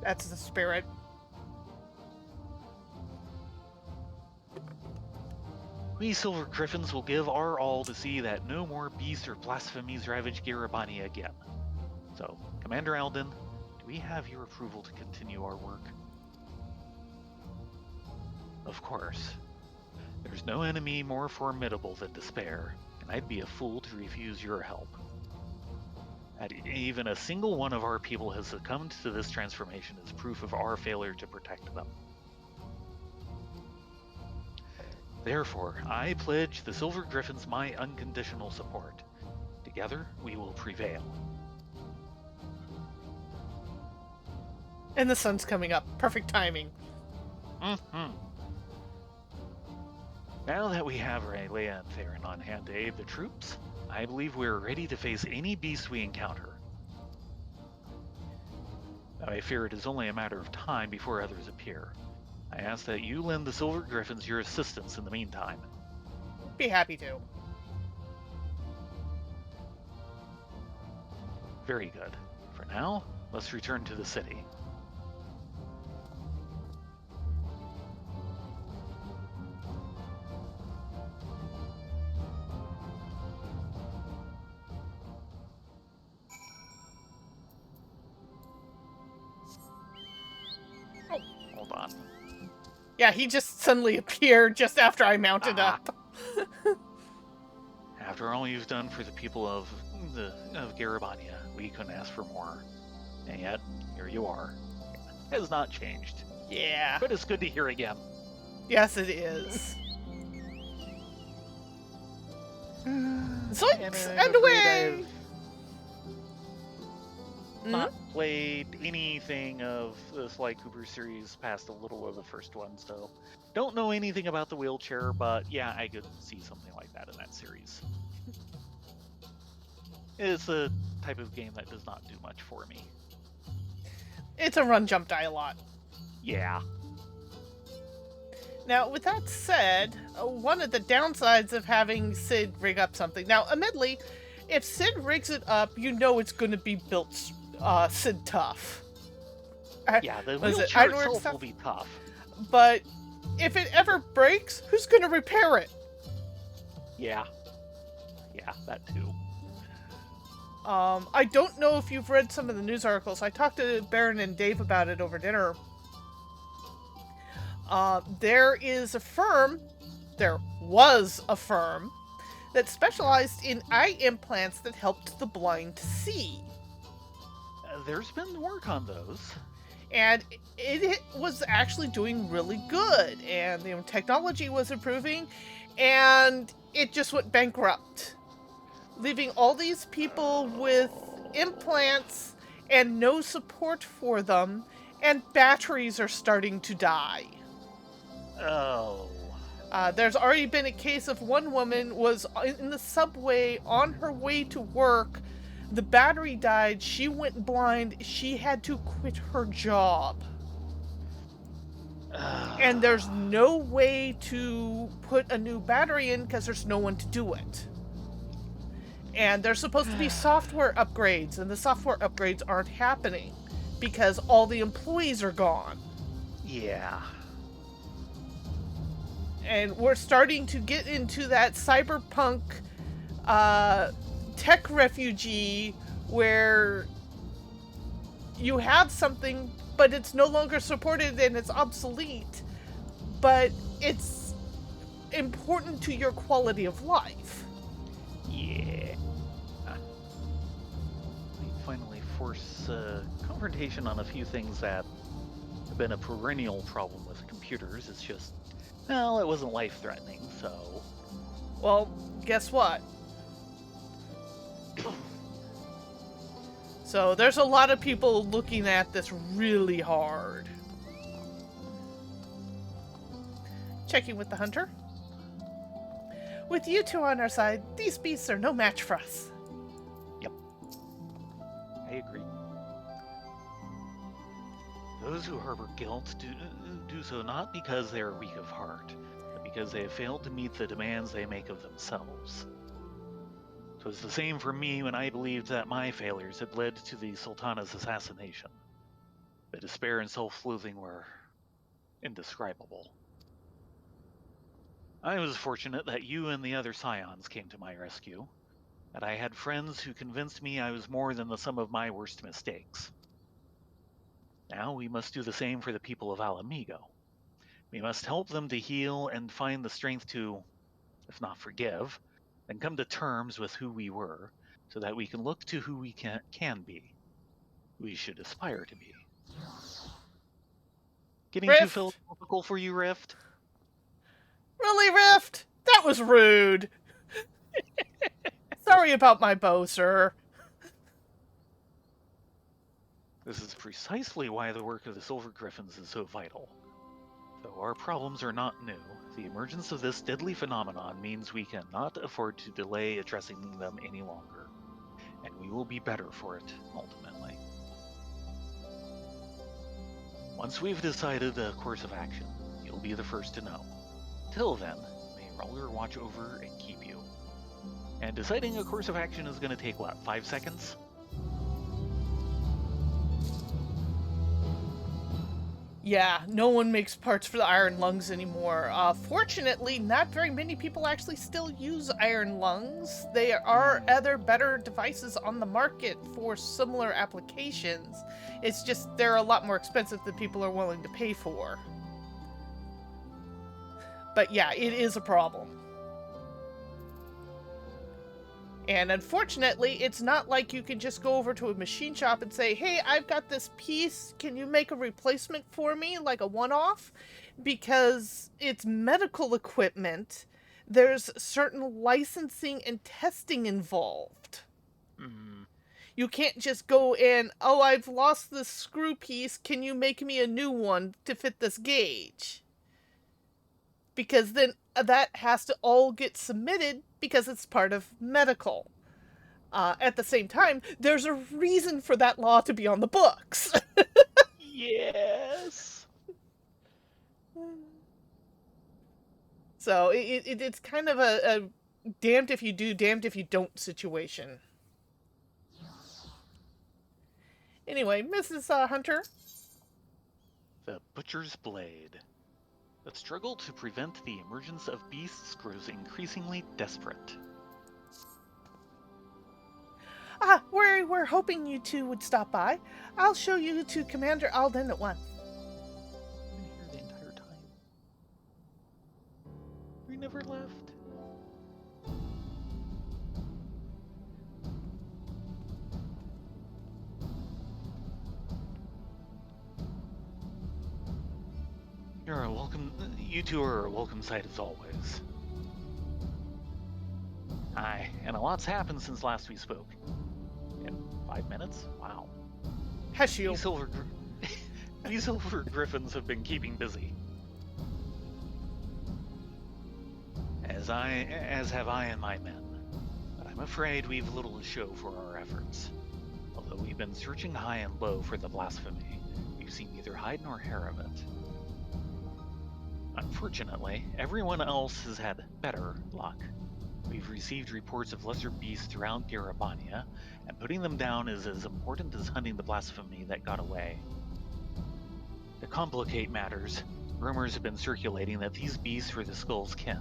That's the spirit. We Silver Griffins will give our all to see that no more beasts or blasphemies ravage Garabani again. So, Commander Alden, do we have your approval to continue our work? Of course. There's no enemy more formidable than despair, and I'd be a fool to refuse your help. That even a single one of our people has succumbed to this transformation is proof of our failure to protect them. Therefore, I pledge the Silver Griffins my unconditional support. Together, we will prevail. And the sun's coming up. Perfect timing. Now that we have Rylea and Thayrin on hand to aid the troops, I believe we are ready to face any beast we encounter. I fear it is only a matter of time before others appear. I ask that you lend the Silver Griffins your assistance in the meantime. Be happy to. Very good. For now, let's return to the city. Oh, hold on. Yeah, he just suddenly appeared just after I mounted up. After all you've done for the people of Garabania, we couldn't ask for more. And yet, here you are. It has not changed. Yeah. But it's good to hear again. Yes, it is. Zoinks! And away! Not played anything of the Sly Cooper series past a little of the first one, so don't know anything about the wheelchair, but yeah, I could see something like that in that series. It's a type of game that does not do much for me. It's a run, jump, die a lot. Yeah. Now, with that said, one of the downsides of having Sid rig up something... Now, admittedly, if Sid rigs it up, you know it's going to be built Sid tough. Yeah, the wheelchair itself will be tough. But if it ever breaks, who's going to repair it? Yeah. Yeah, that too. I don't know if you've read some of the news articles. I talked to Baron and Dave about it over dinner. There was a firm that specialized in eye implants that helped the blind see. There's been work on those. And it was actually doing really good. And technology was improving. And it just went bankrupt, leaving all these people with implants and no support for them. And batteries are starting to die. Oh. There's already been a case of one woman was in the subway on her way to work. The battery died. She went blind. She had to quit her job. And there's no way to put a new battery in because there's no one to do it. And there's supposed to be software upgrades, and the software upgrades aren't happening because all the employees are gone. Yeah. And we're starting to get into that cyberpunk tech refugee where you have something, but it's no longer supported and it's obsolete, but it's important to your quality of life. Yeah. We finally force confrontation on a few things that have been a perennial problem with computers. It's just, well, it wasn't life-threatening, so... Well, guess what? So there's a lot of people looking at this really hard. Checking with the hunter. With you two on our side, these beasts are no match for us. Yep, I agree. Those who harbor guilt do so not because they are weak of heart, but because they have failed to meet the demands they make of themselves. So it's the same for me when I believed that my failures had led to the Sultana's assassination. The despair and self-loathing were indescribable. I was fortunate that you and the other scions came to my rescue, that I had friends who convinced me I was more than the sum of my worst mistakes. Now we must do the same for the people of Alamigo. We must help them to heal and find the strength to, if not forgive, then come to terms with who we were, so that we can look to who we can be, who we should aspire to be. Getting too Rift? philosophical for you, Rift? Really, Rift? That was rude. Sorry about my bow, sir. This is precisely why the work of the Silver Griffins is so vital. Though our problems are not new, the emergence of this deadly phenomenon means we cannot afford to delay addressing them any longer, and we will be better for it, ultimately. Once we've decided a course of action, you'll be the first to know. Till then, may Rylea watch over and keep you. And deciding a course of action is going to take, what, 5 seconds? Yeah, no one makes parts for the iron lungs anymore. Fortunately, not very many people actually still use iron lungs. There are other better devices on the market for similar applications. It's just they're a lot more expensive than people are willing to pay for. But yeah, it is a problem. And unfortunately, it's not like you can just go over to a machine shop and say, hey, I've got this piece, can you make a replacement for me, like a one-off? Because it's medical equipment, there's certain licensing and testing involved. Mm. You can't just go in, oh, I've lost this screw piece, can you make me a new one to fit this gauge? Because then that has to all get submitted because it's part of medical. At the same time, there's a reason for that law to be on the books. Yes! So it's kind of a damned if you do, damned if you don't situation. Anyway, Mrs. Hunter. The Butcher's Blade. The struggle to prevent the emergence of beasts grows increasingly desperate. We're hoping you two would stop by. I'll show you to Commander Alden at once. I've been here the entire time. We never left. You're welcome. You two are a welcome sight as always. Aye, and a lot's happened since last we spoke. In 5 minutes? Wow. Hush you. These silver griffins have been keeping busy. As have I and my men. But I'm afraid we've little to show for our efforts. Although we've been searching high and low for the blasphemy, we've seen neither hide nor hair of it. Unfortunately, everyone else has had better luck. We've received reports of lesser beasts throughout Garabania, and putting them down is as important as hunting the blasphemy that got away. To complicate matters, rumors have been circulating that these beasts were the Skull's kin.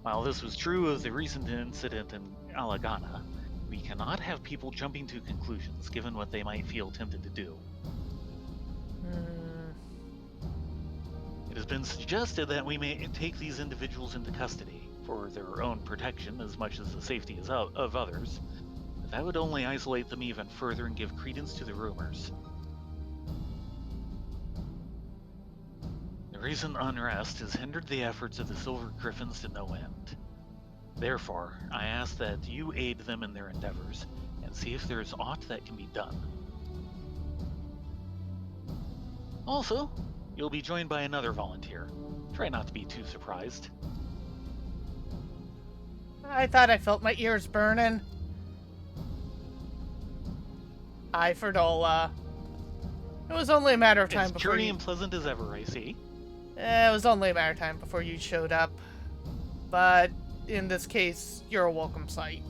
While this was true of the recent incident in Alagana, we cannot have people jumping to conclusions given what they might feel tempted to do. It has been suggested that we may take these individuals into custody for their own protection as much as the safety of others, but that would only isolate them even further and give credence to the rumors. The recent unrest has hindered the efforts of the Silver Griffins to no end. Therefore, I ask that you aid them in their endeavors and see if there is aught that can be done. Also, you'll be joined by another volunteer. Try not to be too surprised. I thought I felt my ears burning. Hi, Ferdola. It was only a matter of time As before cheery you... and pleasant as ever, I see. It was only a matter of time before you showed up. But in this case, you're a welcome sight.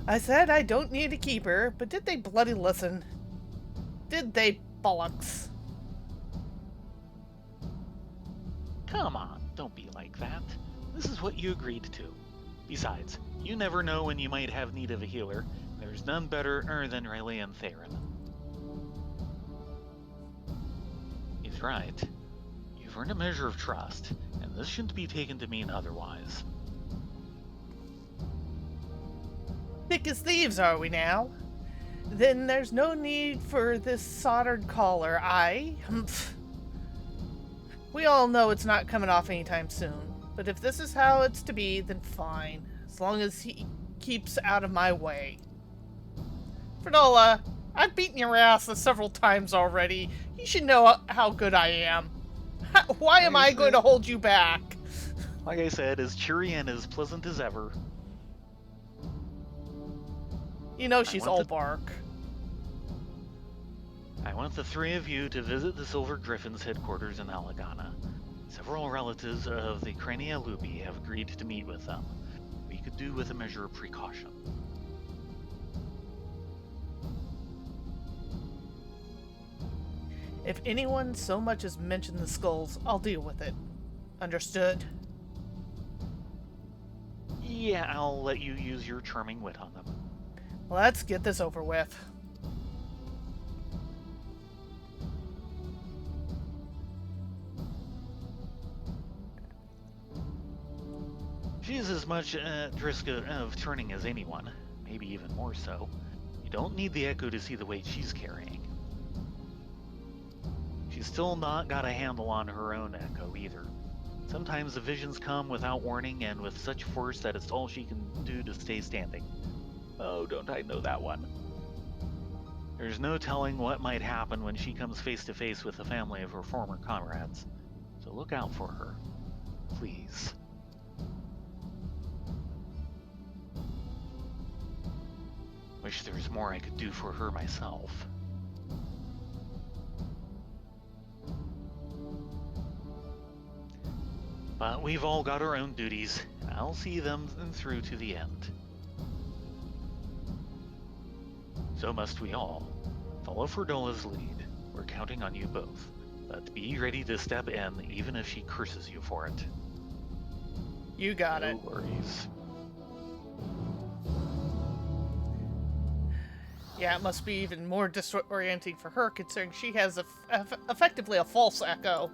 I said I don't need a keeper, but did they bloody listen? Did they bollocks? Come on, don't be like that. This is what you agreed to. Besides, you never know when you might have need of a healer. There's none better than Rylea and Thayrin. He's right. You've earned a measure of trust, and this shouldn't be taken to mean otherwise. Thick as thieves, are we now? Then there's no need for this soldered collar, humph. We all know it's not coming off anytime soon, but if this is how it's to be, then fine, as long as he keeps out of my way. Ferdola, I've beaten your ass several times already. You should know how good I am. Why am I going to hold you back? Like I said, as cheery and as pleasant as ever. You know she's all bark. I want the three of you to visit the Silver Griffin's headquarters in Alagana. Several relatives of the Crania Lupi have agreed to meet with them. We could do with a measure of precaution. If anyone so much as mentioned the skulls, I'll deal with it. Understood? Yeah, I'll let you use your charming wit on them. Let's get this over with. She's as much at risk of turning as anyone, maybe even more so. You don't need the Echo to see the weight she's carrying. She's still not got a handle on her own Echo either. Sometimes the visions come without warning and with such force that it's all she can do to stay standing. Oh, don't I know that one? There's no telling what might happen when she comes face to face with the family of her former comrades. So look out for her. Please. Wish there was more I could do for her myself. But we've all got our own duties, and I'll see them through to the end. So must we all. Follow Ferdola's lead. We're counting on you both. But be ready to step in, even if she curses you for it. You got it. No worries. Yeah, it must be even more disorienting for her, considering she has effectively a false Echo.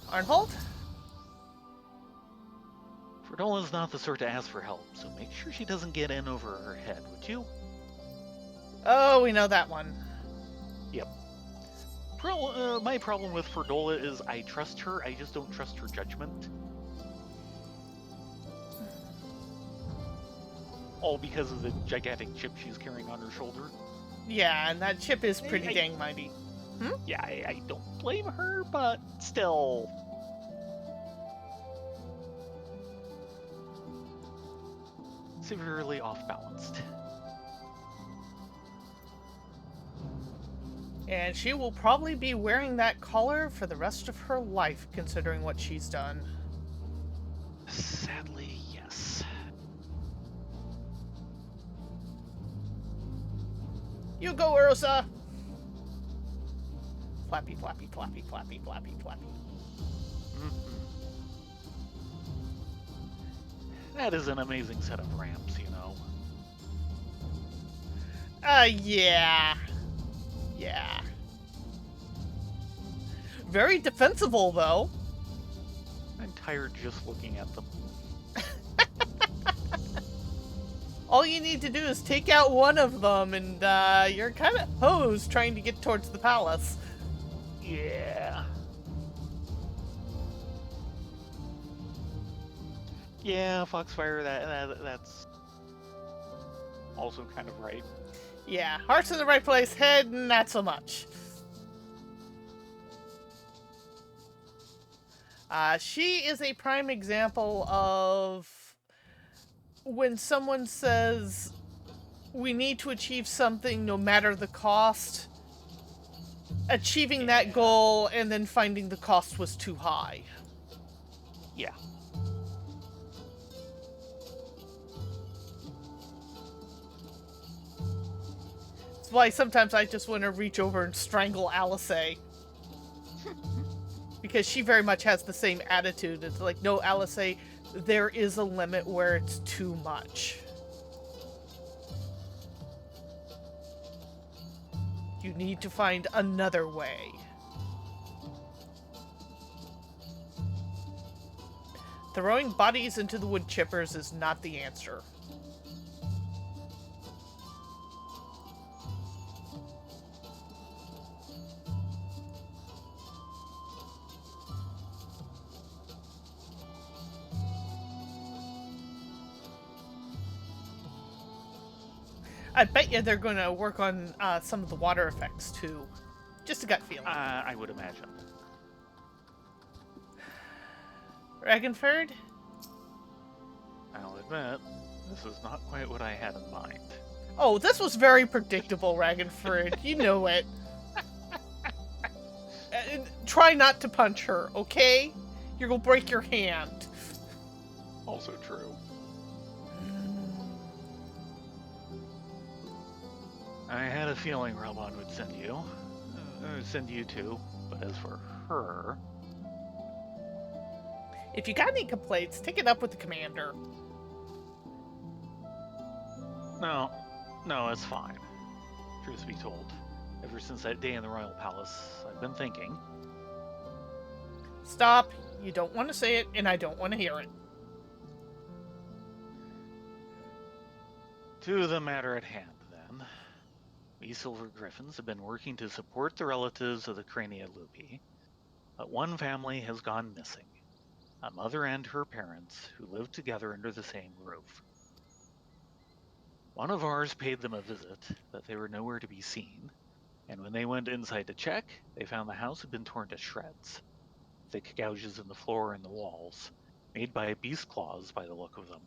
Arnhold? Ferdola's not the sort to ask for help, so make sure she doesn't get in over her head, would you? Oh, we know that one. Yep. My problem with Ferdola is I trust her, I just don't trust her judgment. All because of the gigantic chip she's carrying on her shoulder. Yeah, and that chip is pretty dang mighty. Yeah, I don't blame her, but still. Severely off-balanced. And she will probably be wearing that collar for the rest of her life, considering what she's done. Sadly, yes. You go, Ursa! Flappy, flappy, flappy, flappy, flappy, flappy. That is an amazing set of ramps, you know. Yeah. Yeah. Very defensible, though. I'm tired just looking at them. All you need to do is take out one of them, and you're kind of hosed trying to get towards the palace. Yeah. Yeah, Foxfire, that's also kind of right. Yeah, heart's in the right place, head not so much. She is a prime example of when someone says, we need to achieve something no matter the cost, achieving that goal and then finding the cost was too high. Yeah. That's why sometimes I just want to reach over and strangle Alice. Because she very much has the same attitude. It's like, no, Alice, there is a limit where it's too much. You need to find another way. Throwing bodies into the wood chippers is not the answer. I bet you they're going to work on some of the water effects too. Just a gut feeling. I would imagine. Ragenford? I'll admit, this is not quite what I had in mind. Oh, this was very predictable, Ragenford. You know it. Try not to punch her, okay? You're gonna break your hand. Also true. I had a feeling Relmond would send you. Send you too. But as for her... If you got any complaints, take it up with the commander. No, it's fine. Truth be told, ever since that day in the Royal Palace, I've been thinking. Stop. You don't want to say it, and I don't want to hear it. To the matter at hand, then. We Silver Griffins have been working to support the relatives of the Crania Lupi, but one family has gone missing. A mother and her parents who lived together under the same roof. One of ours paid them a visit, but they were nowhere to be seen, and when they went inside to check, they found the house had been torn to shreds. Thick gouges in the floor and the walls, made by beast claws by the look of them.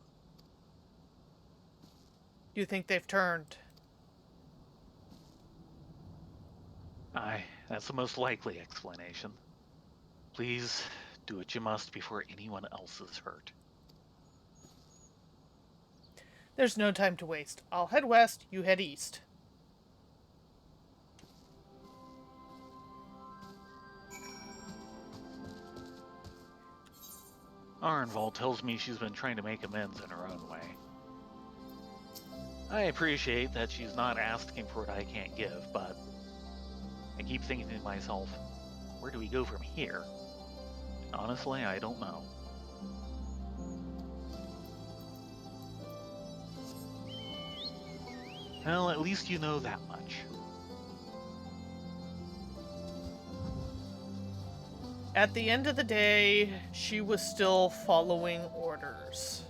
You think they've turned? Aye, that's the most likely explanation. Please, do what you must before anyone else is hurt. There's no time to waste. I'll head west, you head east. Arnval tells me she's been trying to make amends in her own way. I appreciate that she's not asking for what I can't give, but I keep thinking to myself, where do we go from here? Honestly, I don't know. Well, at least you know that much. At the end of the day, she was still following orders.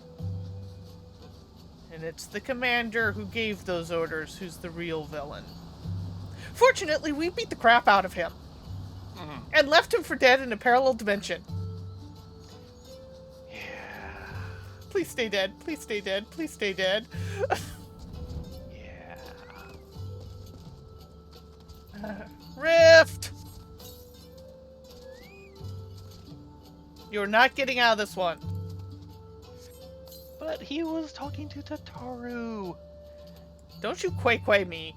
And it's the commander who gave those orders who's the real villain. Fortunately, we beat the crap out of him. And left him for dead in a parallel dimension. Yeah. Please stay dead. Please stay dead. Please stay dead. Yeah. Rift! You're not getting out of this one. But he was talking to Tataru. Don't you quay me.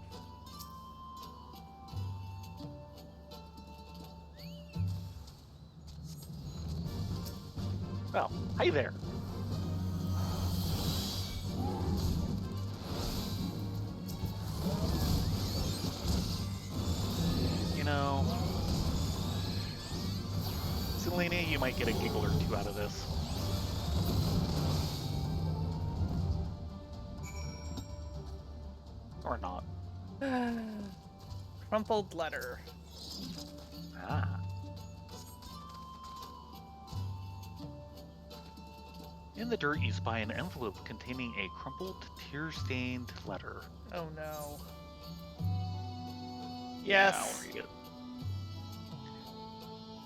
Well, hi there. You know, Selena, you might get a giggle or two out of this. Or not. Crumpled letter. Ah. In the dirt, you spy an envelope containing a crumpled, tear-stained letter. Oh no. Yeah, Yes. I'll read it.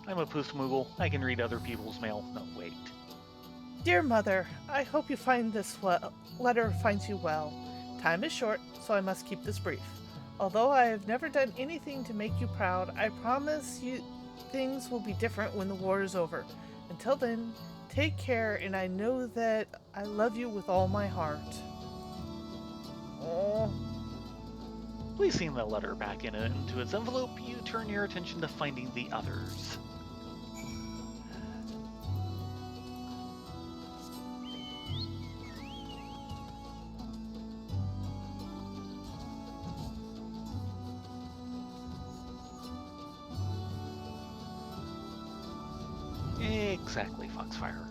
I'm a Puss-Moogle. I can read other people's mail. No, wait. Dear Mother, I hope you find this letter finds you well. Time is short, so I must keep this brief. Although I have never done anything to make you proud, I promise you things will be different when the war is over. Until then, take care, and I know that I love you with all my heart. Oh, Placing the letter back into its envelope, you turn your attention to finding the others. Exactly, Foxfire.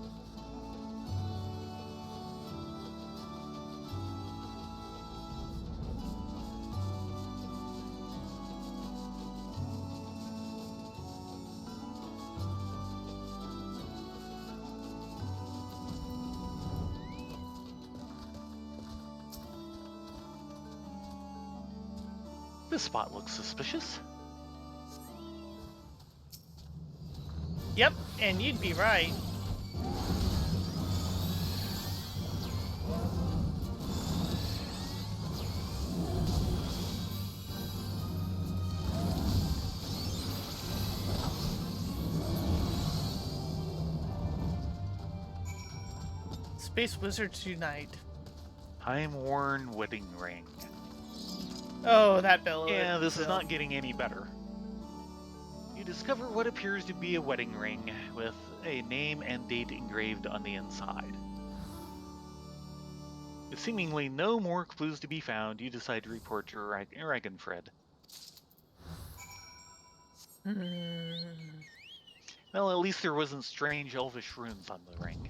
This spot looks suspicious. yep, and you'd be right. Space Wizards Unite. Time-worn wedding ring. Oh, that bill. Yeah, this is not getting any better. You discover what appears to be a wedding ring with a name and date engraved on the inside. With seemingly no more clues to be found, you decide to report to Ragenfred. Well, at least there wasn't strange elvish runes on the ring.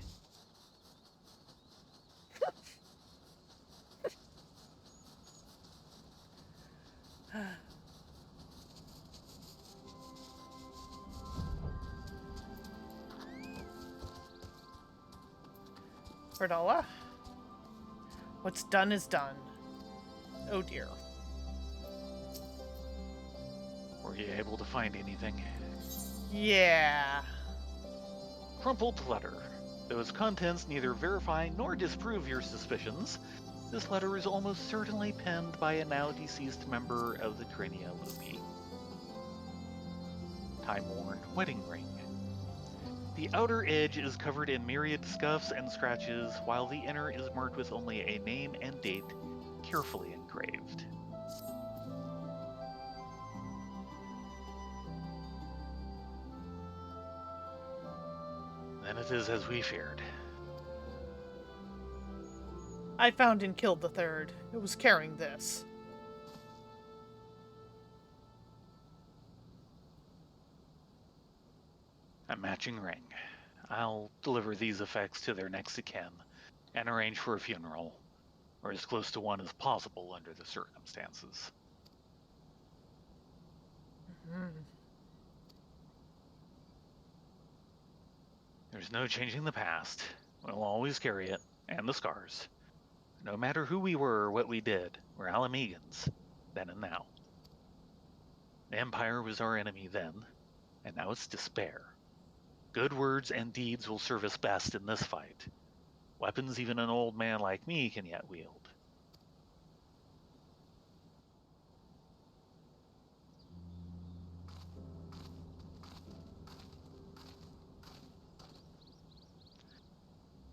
Rylea, what's done is done. Oh dear. Were you able to find anything? Yeah. Crumpled letter. Though its contents neither verify nor disprove your suspicions, this letter is almost certainly penned by a now deceased member of the Crania Lupi. Time-worn wedding ring. The outer edge is covered in myriad scuffs and scratches, while the inner is marked with only a name and date, carefully engraved. Then it is as we feared. I found and killed the third. It was carrying this. A matching ring. I'll deliver these effects to their next of kin and arrange for a funeral, or as close to one as possible under the circumstances. Mm. There's no changing the past. We'll always carry it, and the scars. No matter who we were or what we did, we're Alamegans, then and now. The Empire was our enemy then, and now it's despair. Good words and deeds will serve us best in this fight. Weapons even an old man like me can yet wield.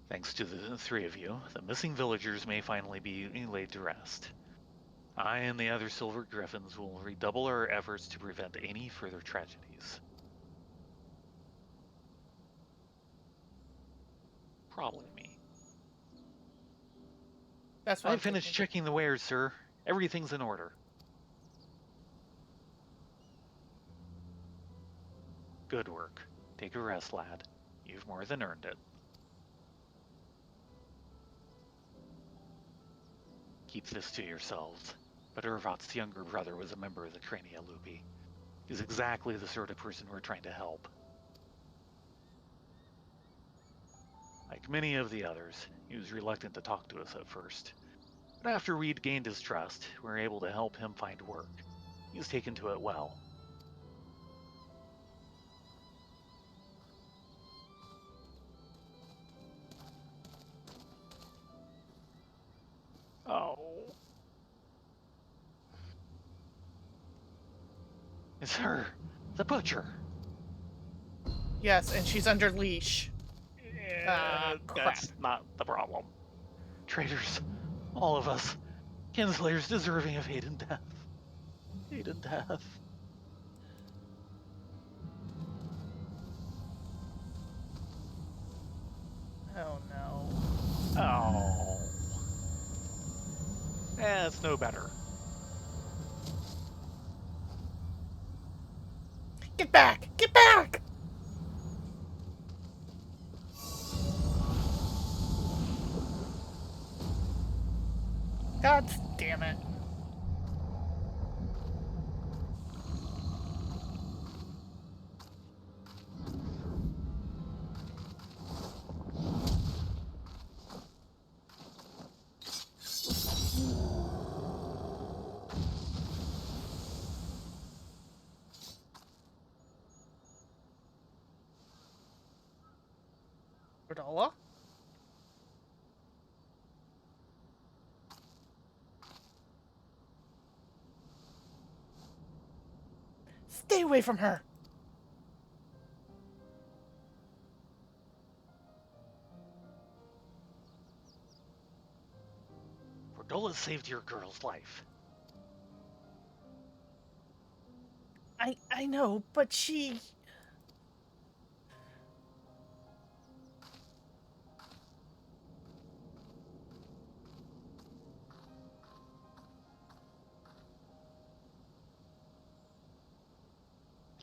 Thanks to the three of you, the missing villagers may finally be laid to rest. I and the other Silver Griffins will redouble our efforts to prevent any further tragedies. Probably me. That's what I'm I've finished thinking. checking the wares, sir. Everything's in order. Good work. Take a rest, lad. You've more than earned it. Keep this to yourselves. But Urvat's younger brother was a member of the Crania Lupi. He's exactly the sort of person we're trying to help. Like many of the others, he was reluctant to talk to us at first. But after we'd gained his trust, we were able to help him find work. He's taken to it well. It's her, the butcher. Yes, and she's under leash. Ah, crap. That's not the problem. Traitors, all of us, kinslayers deserving of hate and death. Hate and death. Oh no. Oh. It's no better. Get back! Get back! God damn it. Rylea? Stay away from her! Fordola saved your girl's life. I know, but she...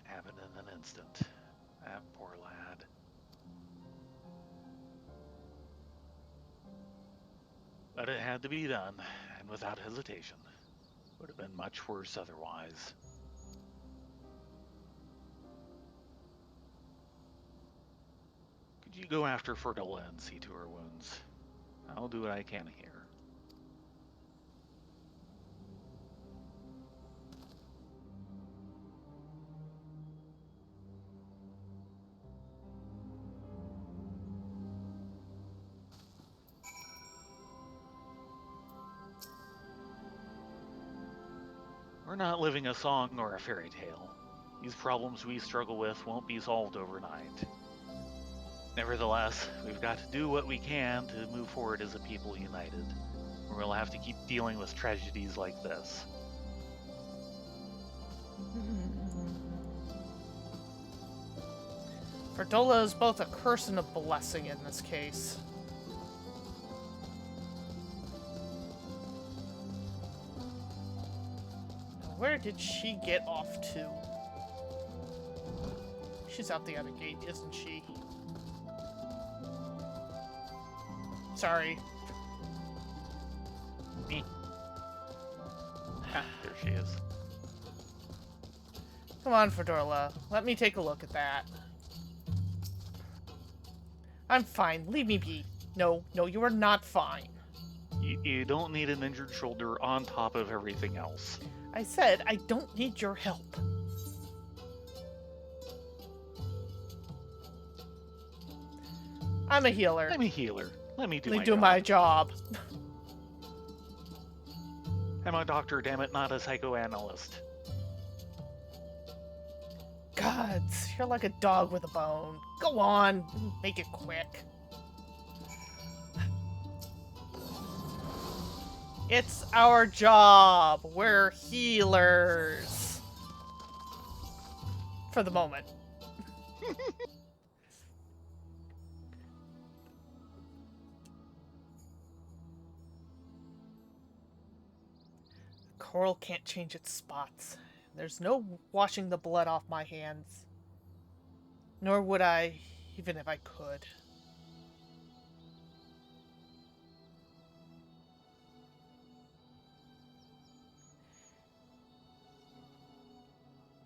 Happened in an instant. That poor lad. But it had to be done, and without hesitation. Would have been much worse otherwise. Could you go after Fordola and see to her wounds? I'll do what I can here. We're not living a song or a fairy tale. These problems we struggle with won't be solved overnight. Nevertheless, we've got to do what we can to move forward as a people united, or we'll have to keep dealing with tragedies like this. Fordola is both a curse and a blessing in this case. Now, where did she get off to? She's out the other gate, isn't she? Sorry. There she is. Come on, Fordola. Let me take a look at that. I'm fine. Leave me be. No, you are not fine. You don't need an injured shoulder on top of everything else. I said I don't need your help. I'm a healer. I'm a healer. Let me do Let my me do job. my job. I'm a doctor, damn it, not a psychoanalyst. Gods, you're like a dog with a bone. Go on, make it quick. It's our job. We're healers. For the moment. Coral can't change its spots. There's no washing the blood off my hands. Nor would I, even if I could.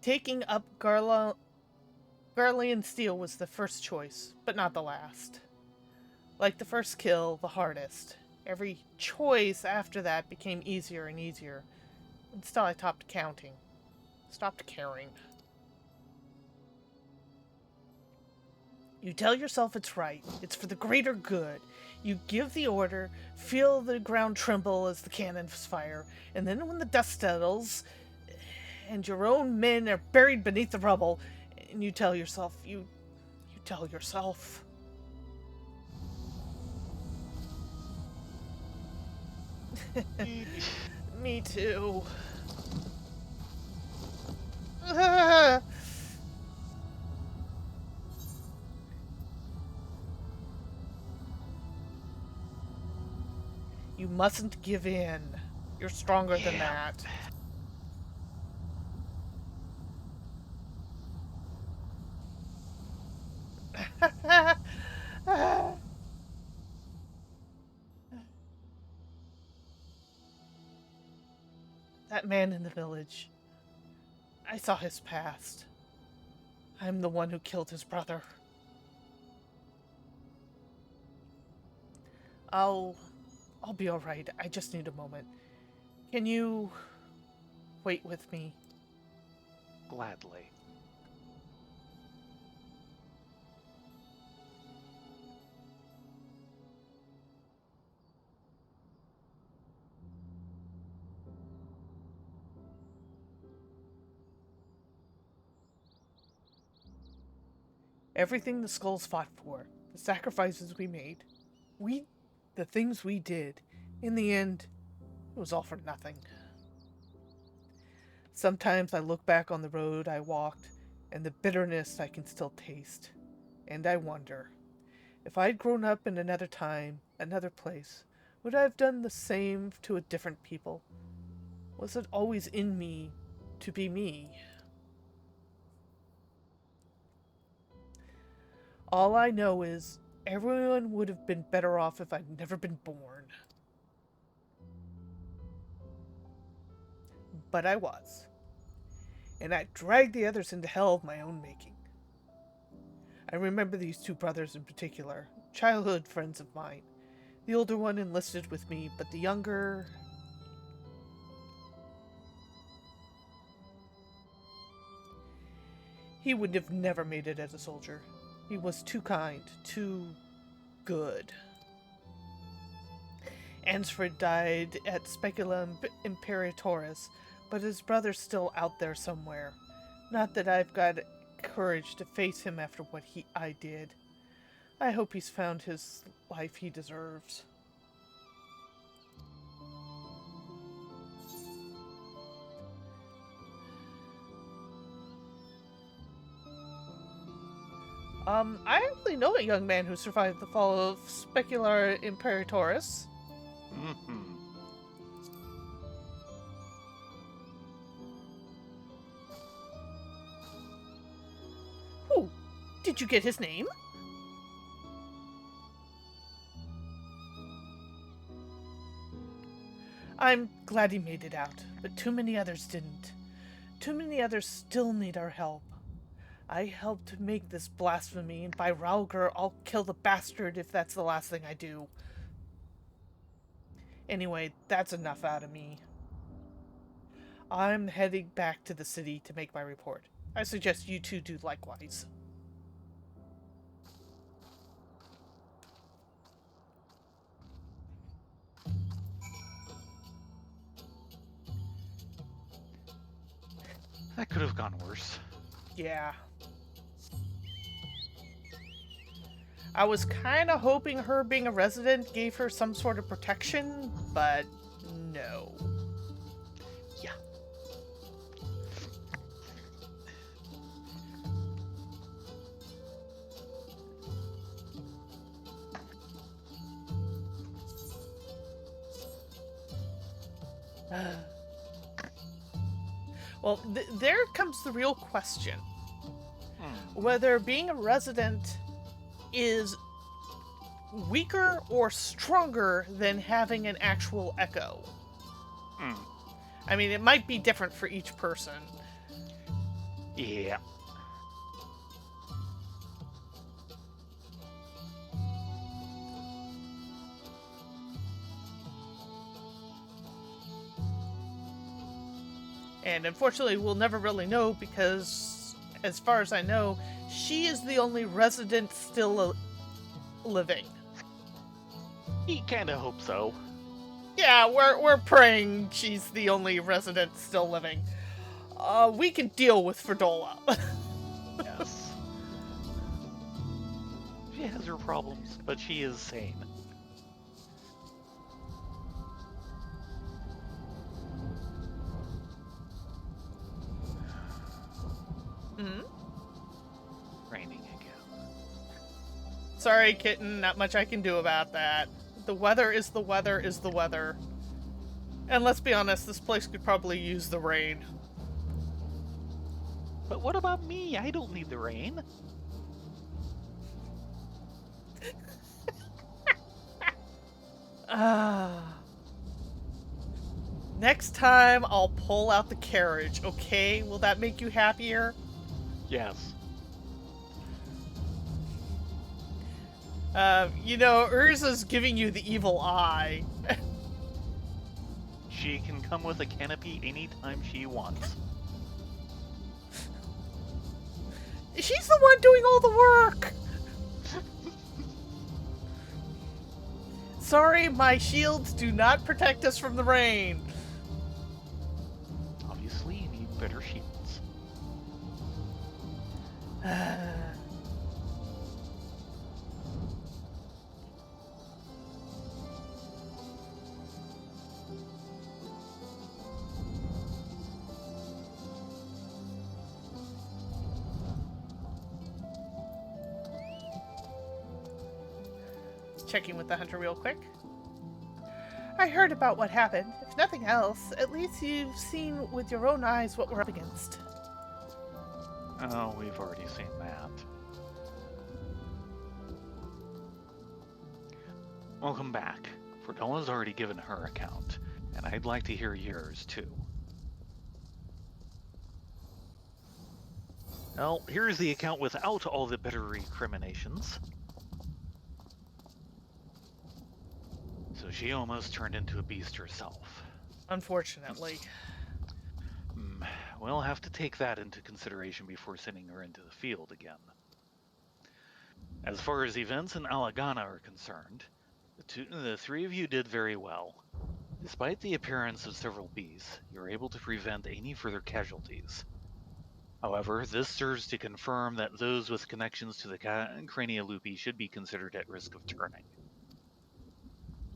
Taking up Garlean steel was the first choice, but not the last. Like the first kill, the hardest. Every choice after that became easier and easier. Until I stopped counting. Stopped caring. You tell yourself it's right. It's for the greater good. You give the order, feel the ground tremble as the cannons fire, and then when the dust settles, and your own men are buried beneath the rubble, and you tell yourself, you tell yourself. Me too. You mustn't give in. You're stronger than Yeah. that. That man in the village. I saw his past. I'm the one who killed his brother. I'll I'll be all right. I just need a moment. Can you wait with me? Gladly. Everything the skulls fought for, the sacrifices we made, we the things we did, in the end, it was all for nothing. Sometimes I look back on the road I walked and the bitterness I can still taste, and I wonder, if I'd grown up in another time, another place, would I have done the same to a different people? Was it always in me to be me? All I know is everyone would have been better off if I'd never been born. But I was. And I dragged the others into hell of my own making. I remember these two brothers in particular, childhood friends of mine. The older one enlisted with me, but the younger... He would have never made it as a soldier. He was too kind, too good. Ansfrid died at Specula Imperatoris, but his brother's still out there somewhere. Not that I've got courage to face him after what I did. I hope he's found his life he deserves. I actually know a young man who survived the fall of Specular Imperatoris. Mm-hmm. Who? Did you get his name? I'm glad he made it out, but too many others didn't. Too many others still need our help. I helped make this blasphemy, and by Rylger, I'll kill the bastard if that's the last thing I do. Anyway, that's enough out of me. I'm heading back to the city to make my report. I suggest you two do likewise. That could have gone worse. Yeah. I was kind of hoping her being a resident gave her some sort of protection, but no. Yeah. Well, there comes the real question. Hmm. Whether being a resident is weaker or stronger than having an actual echo. Hmm. I mean, it might be different for each person. Yeah. And unfortunately, we'll never really know because, as far as I know, she is the only resident still living. He kind of hopes so. Yeah, we're praying she's the only resident still living. We can deal with Ferdola. Yes. She has her problems, but she is sane. Hmm? Raining again. Sorry, kitten, not much I can do about that. The weather is the weather is the weather. And let's be honest, this place could probably use the rain. But what about me? I don't need the rain. Ah. Next time, I'll pull out the carriage, okay? Will that make you happier? Yes. Urza's giving you the evil eye. She can come with a canopy anytime she wants. She's the one doing all the work! Sorry, my shields do not protect us from the rain. Obviously, you need better shields. Checking with the hunter real quick. I heard about what happened. If nothing else, at least you've seen with your own eyes what we're up against. Oh, we've already seen that. Welcome back. Ferdola's already given her account, and I'd like to hear yours too. Well, here's the account without all the bitter recriminations. So she almost turned into a beast herself. Unfortunately. We'll have to take that into consideration before sending her into the field again. As far as events in Alagana are concerned, the three of you did very well. Despite the appearance of several beasts, you were able to prevent any further casualties. However, this serves to confirm that those with connections to the Cranialupi should be considered at risk of turning.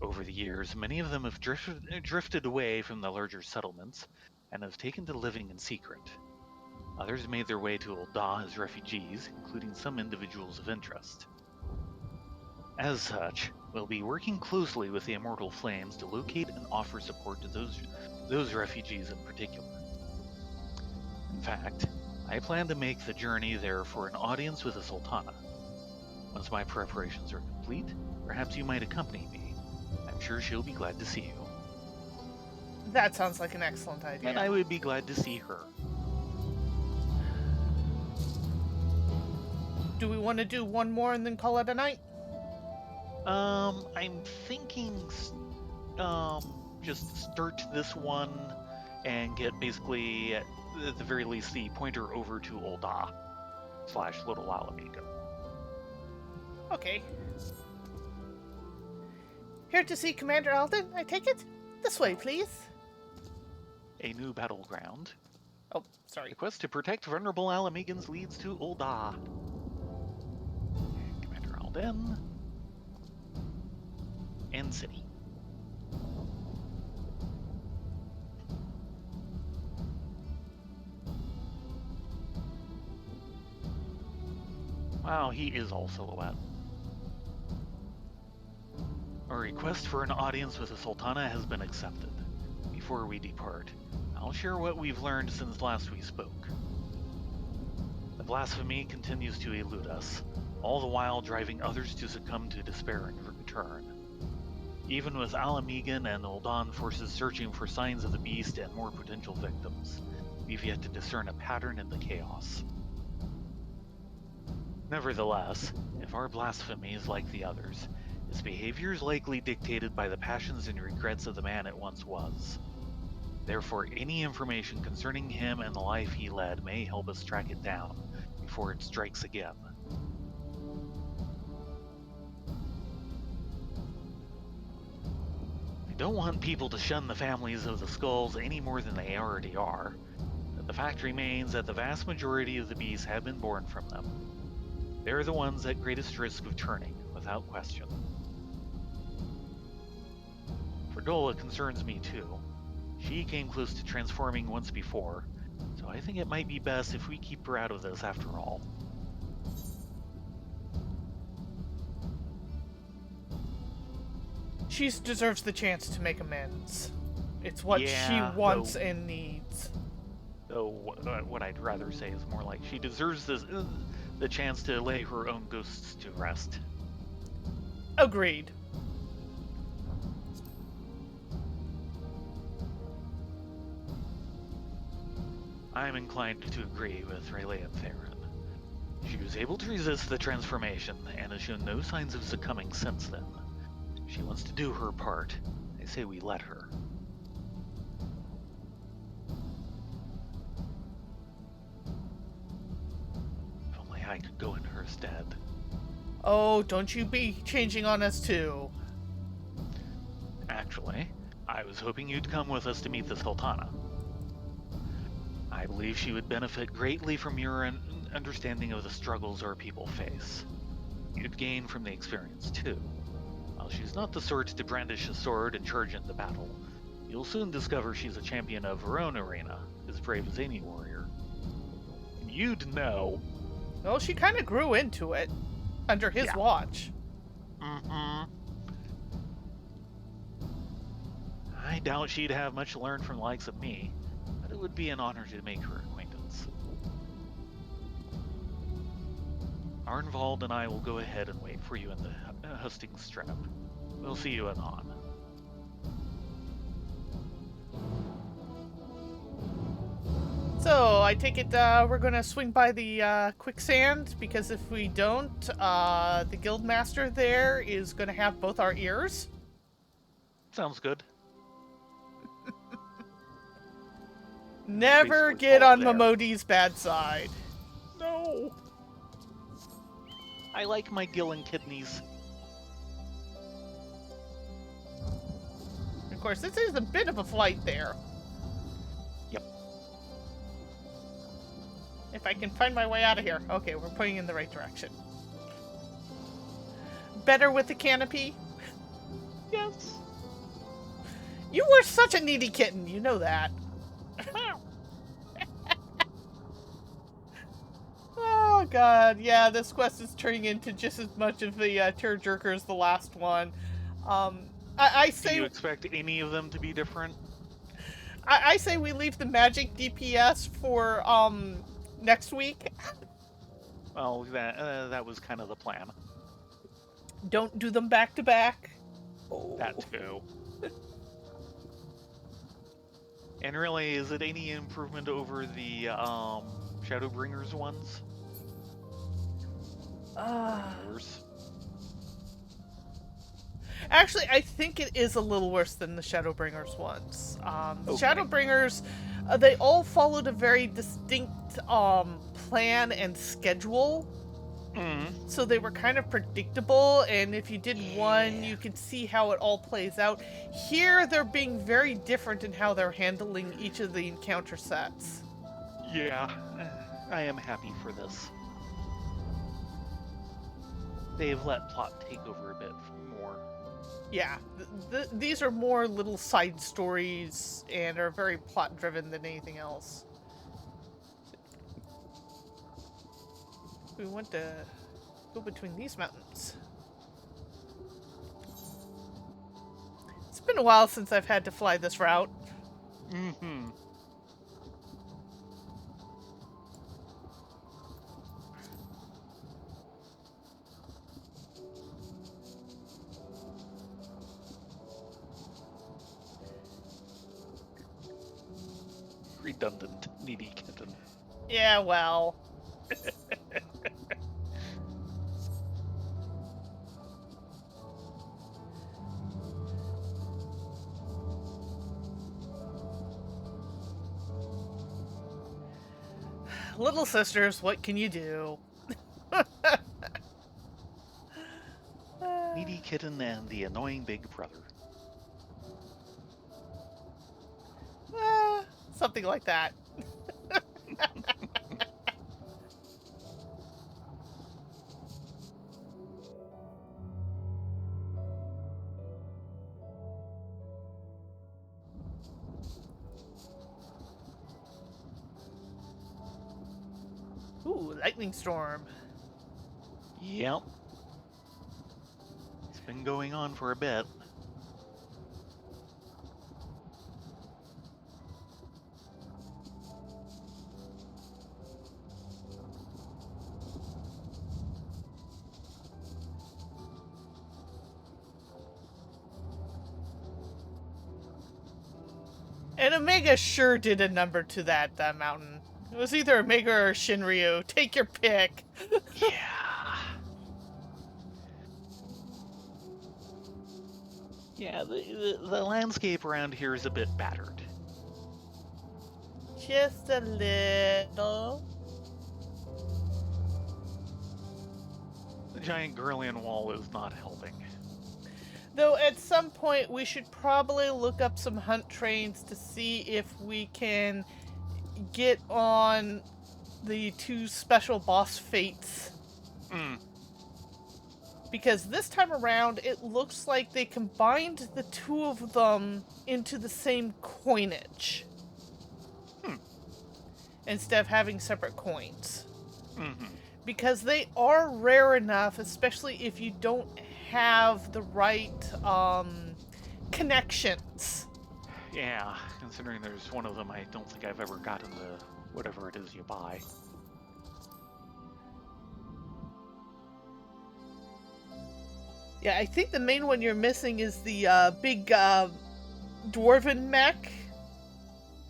Over the years, many of them have drifted away from the larger settlements and have taken to living in secret. Others made their way to Ul'dah as refugees, including some individuals of interest. As such, we'll be working closely with the Immortal Flames to locate and offer support to those refugees in particular. In fact, I plan to make the journey there for an audience with the Sultana. Once my preparations are complete, perhaps you might accompany me. I'm sure she'll be glad to see you. That sounds like an excellent idea. And I would be glad to see her. Do we want to do one more and then call it a night? I'm thinking, just start this one and get basically, at the very least, the pointer over to Ul'dah / Little Alameda. Okay. Here to see Commander Alden, I take it? This way, please. A new battleground. Oh, sorry. The quest to protect vulnerable Alamegans leads to Ul'dah. Commander Alden. And City. Wow, he is also wet. A request for an audience with the Sultana has been accepted. Before we depart, I'll share what we've learned since last we spoke. The blasphemy continues to elude us, all the while driving others to succumb to despair in return. Even with Alamegan and Ul'dah forces searching for signs of the beast and more potential victims, we've yet to discern a pattern in the chaos. Nevertheless, if our blasphemy is like the others, its behavior is likely dictated by the passions and regrets of the man it once was. Therefore, any information concerning him and the life he led may help us track it down before it strikes again. I don't want people to shun the families of the skulls any more than they already are. But the fact remains that the vast majority of the beasts have been born from them. They're the ones at greatest risk of turning, without question. Fredola concerns me too. She came close to transforming once before, so I think it might be best if we keep her out of this after all. She deserves the chance to make amends. It's what she Yeah, wants and needs. Though what I'd rather say is more like she deserves the chance to lay her own ghosts to rest. Agreed. I'm inclined to agree with Rylea and Thayrin. She was able to resist the transformation and has shown no signs of succumbing since then. She wants to do her part. I say we let her. If only I could go in her stead. Oh, don't you be changing on us too. Actually, I was hoping you'd come with us to meet the Sultana. I believe she would benefit greatly from your understanding of the struggles our people face. You'd gain from the experience too. While she's not the sort to brandish a sword and charge into battle, you'll soon discover she's a champion of her own arena, as brave as any warrior. And you'd know. Well, she kind of grew into it under his watch. Mm-hmm. I doubt she'd have much to learn from the likes of me, but it would be an honor to make her acquaintance. Arnvald and I will go ahead and wait for you in the hustings strap. We'll see you anon. So, I take it we're gonna swing by the quicksand, because if we don't, the guildmaster there is gonna have both our ears. Sounds good. Never Basically get call it on there. Momodi's bad side. No! I like my gill and kidneys. Of course, this is a bit of a flight there. Yep. If I can find my way out of here. Okay, we're pointing in the right direction. Better with the canopy? Yes. You were such a needy kitten, you know that. Oh god, yeah, this quest is turning into just as much of the tearjerker as the last one. I say... Do you expect any of them to be different? I say we leave the magic DPS for, next week. Well, that was kind of the plan. Don't do them back to back. Oh. That too. And really, is it any improvement over the Shadowbringers ones? Worse. Actually, I think it is a little worse than the Shadowbringers ones. The Okay. Shadowbringers, they all followed a very distinct plan and schedule. So they were kind of predictable, and if you did one, you could see how it all plays out. Here, they're being very different in how they're handling each of the encounter sets. Yeah, I am happy for this. They've let plot take over a bit more. Yeah, these are more little side stories and are very plot-driven than anything else. We want to go between these mountains. It's been a while since I've had to fly this route. Mm-hmm. Redundant, needy kitten. Yeah, well. Little sisters, what can you do? Needy kitten and the annoying big brother. Something like that. Ooh, lightning storm. Yep. It's been going on for a bit. And Omega sure did a number to that mountain. It was either Omega or Shinryu. Take your pick. Yeah. Yeah, the landscape around here is a bit battered. Just a little. The giant Gurlian wall is not helping. Though at some point we should probably look up some hunt trains to see if we can get on the 2 special boss fates. Because this time around, it looks like they combined the 2 of them into the same coinage. Instead of having separate coins. Because they are rare enough, especially if you don't have the right connections. Yeah, considering there's one of them I don't think I've ever gotten the whatever it is you buy. Yeah, I think the main one you're missing is the big dwarven mech.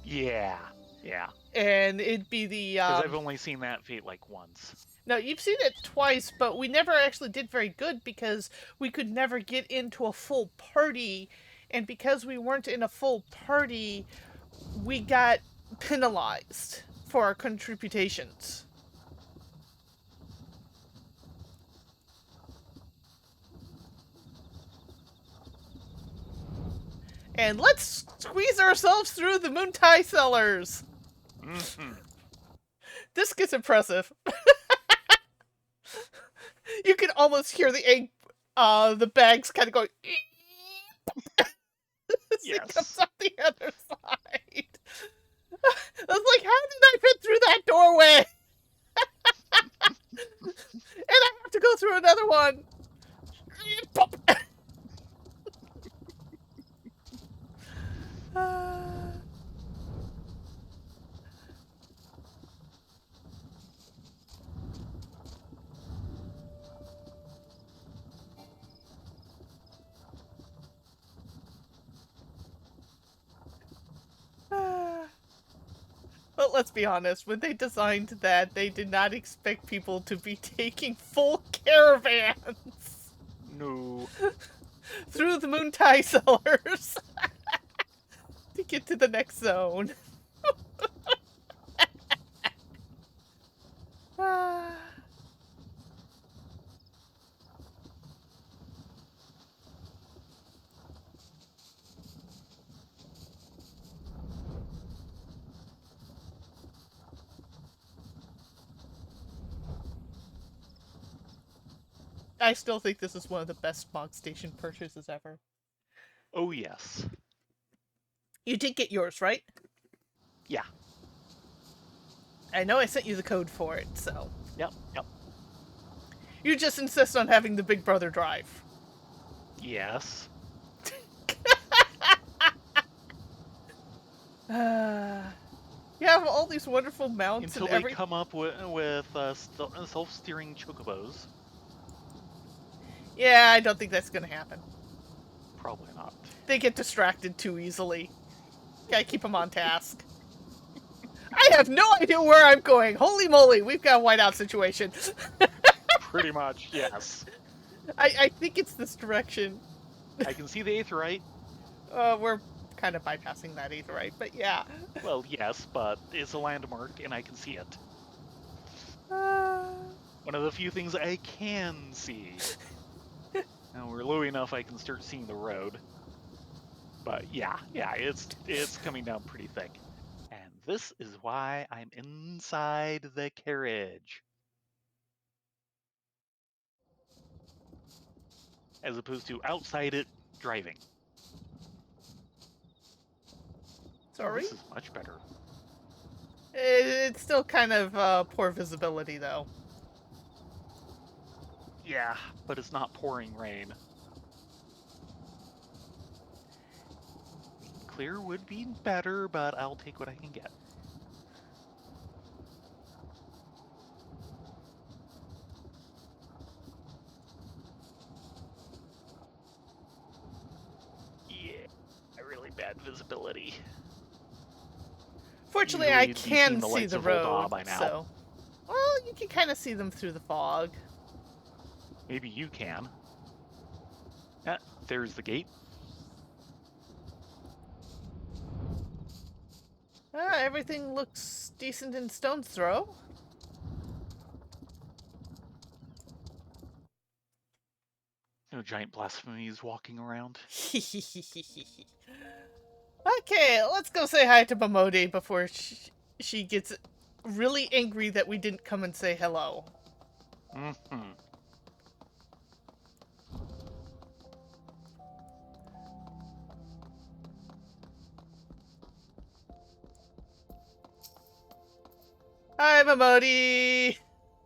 Yeah. And it'd be the... Because I've only seen that fate like once. No, you've seen it twice, but we never actually did very good because we could never get into a full party. And because we weren't in a full party, we got penalized for our contributions. And let's squeeze ourselves through the Moontai cellars. This gets impressive. You can almost hear the egg, the bags kind of going. As Yes. it comes out the other side. I was like, how did I fit through that doorway? And I have to go through another one. But let's be honest, when they designed that, they did not expect people to be taking full caravans. No. Through the Moontai cellars. To get to the next zone. I still think this is one of the best Smog Station purchases ever. Oh, yes. You did get yours, right? Yeah. I know I sent you the code for it, so... Yep. You just insist on having the Big Brother drive. Yes. You have all these wonderful mounts Until and they come up with self-steering chocobos. Yeah, I don't think that's gonna happen. Probably not. They get distracted too easily. Gotta keep them on task. I have no idea where I'm going. Holy moly, we've got a whiteout situation. Pretty much, yes. I think it's this direction. I can see the Aetheryte. We're kind of bypassing that Aetheryte, but yeah. Well, yes, but it's a landmark and I can see it. One of the few things I can see. Now we're low enough I can start seeing the road. But yeah, it's coming down pretty thick. And This is why I'm inside the carriage. As opposed to outside it driving. Oh, Sorry? this is much better. It's still kind of poor visibility, though. Yeah, but it's not pouring rain. Clear would be better, but I'll take what I can get. Yeah, really bad visibility. Fortunately, Usually I you'd be seeing can the see lights the of Ul'dah road, by now. so... Well, you can kind of see them through the fog. Maybe you can. There's the gate. Everything looks decent in stone's throw. No giant blasphemies walking around. Okay, let's go say hi to Momodi before she gets really angry that we didn't come and say hello. Mm-hmm. Hi, Momodi!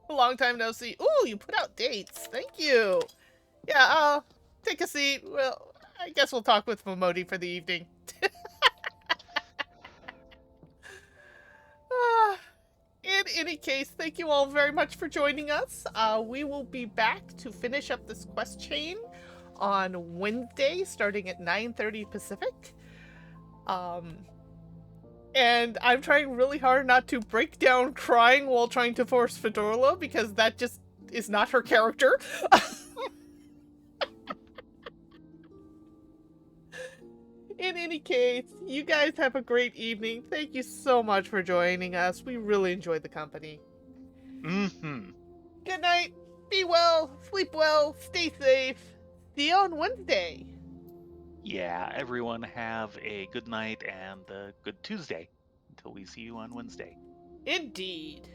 Long time no see. Ooh, you put out dates. Thank you. Yeah, take a seat. Well, I guess we'll talk with Momodi for the evening. Ah, in any case, thank you all very much for joining us. We will be back to finish up this quest chain on Wednesday, starting at 9:30 Pacific. And I'm trying really hard not to break down crying while trying to force Fedorla, because that just is not her character. In any case, you guys have a great evening. Thank you so much for joining us. We really enjoyed the company. Mm-hmm. Good night. Be well. Sleep well. Stay safe. See you on Wednesday. Yeah, everyone have a good night and a good Tuesday until we see you on Wednesday. Indeed.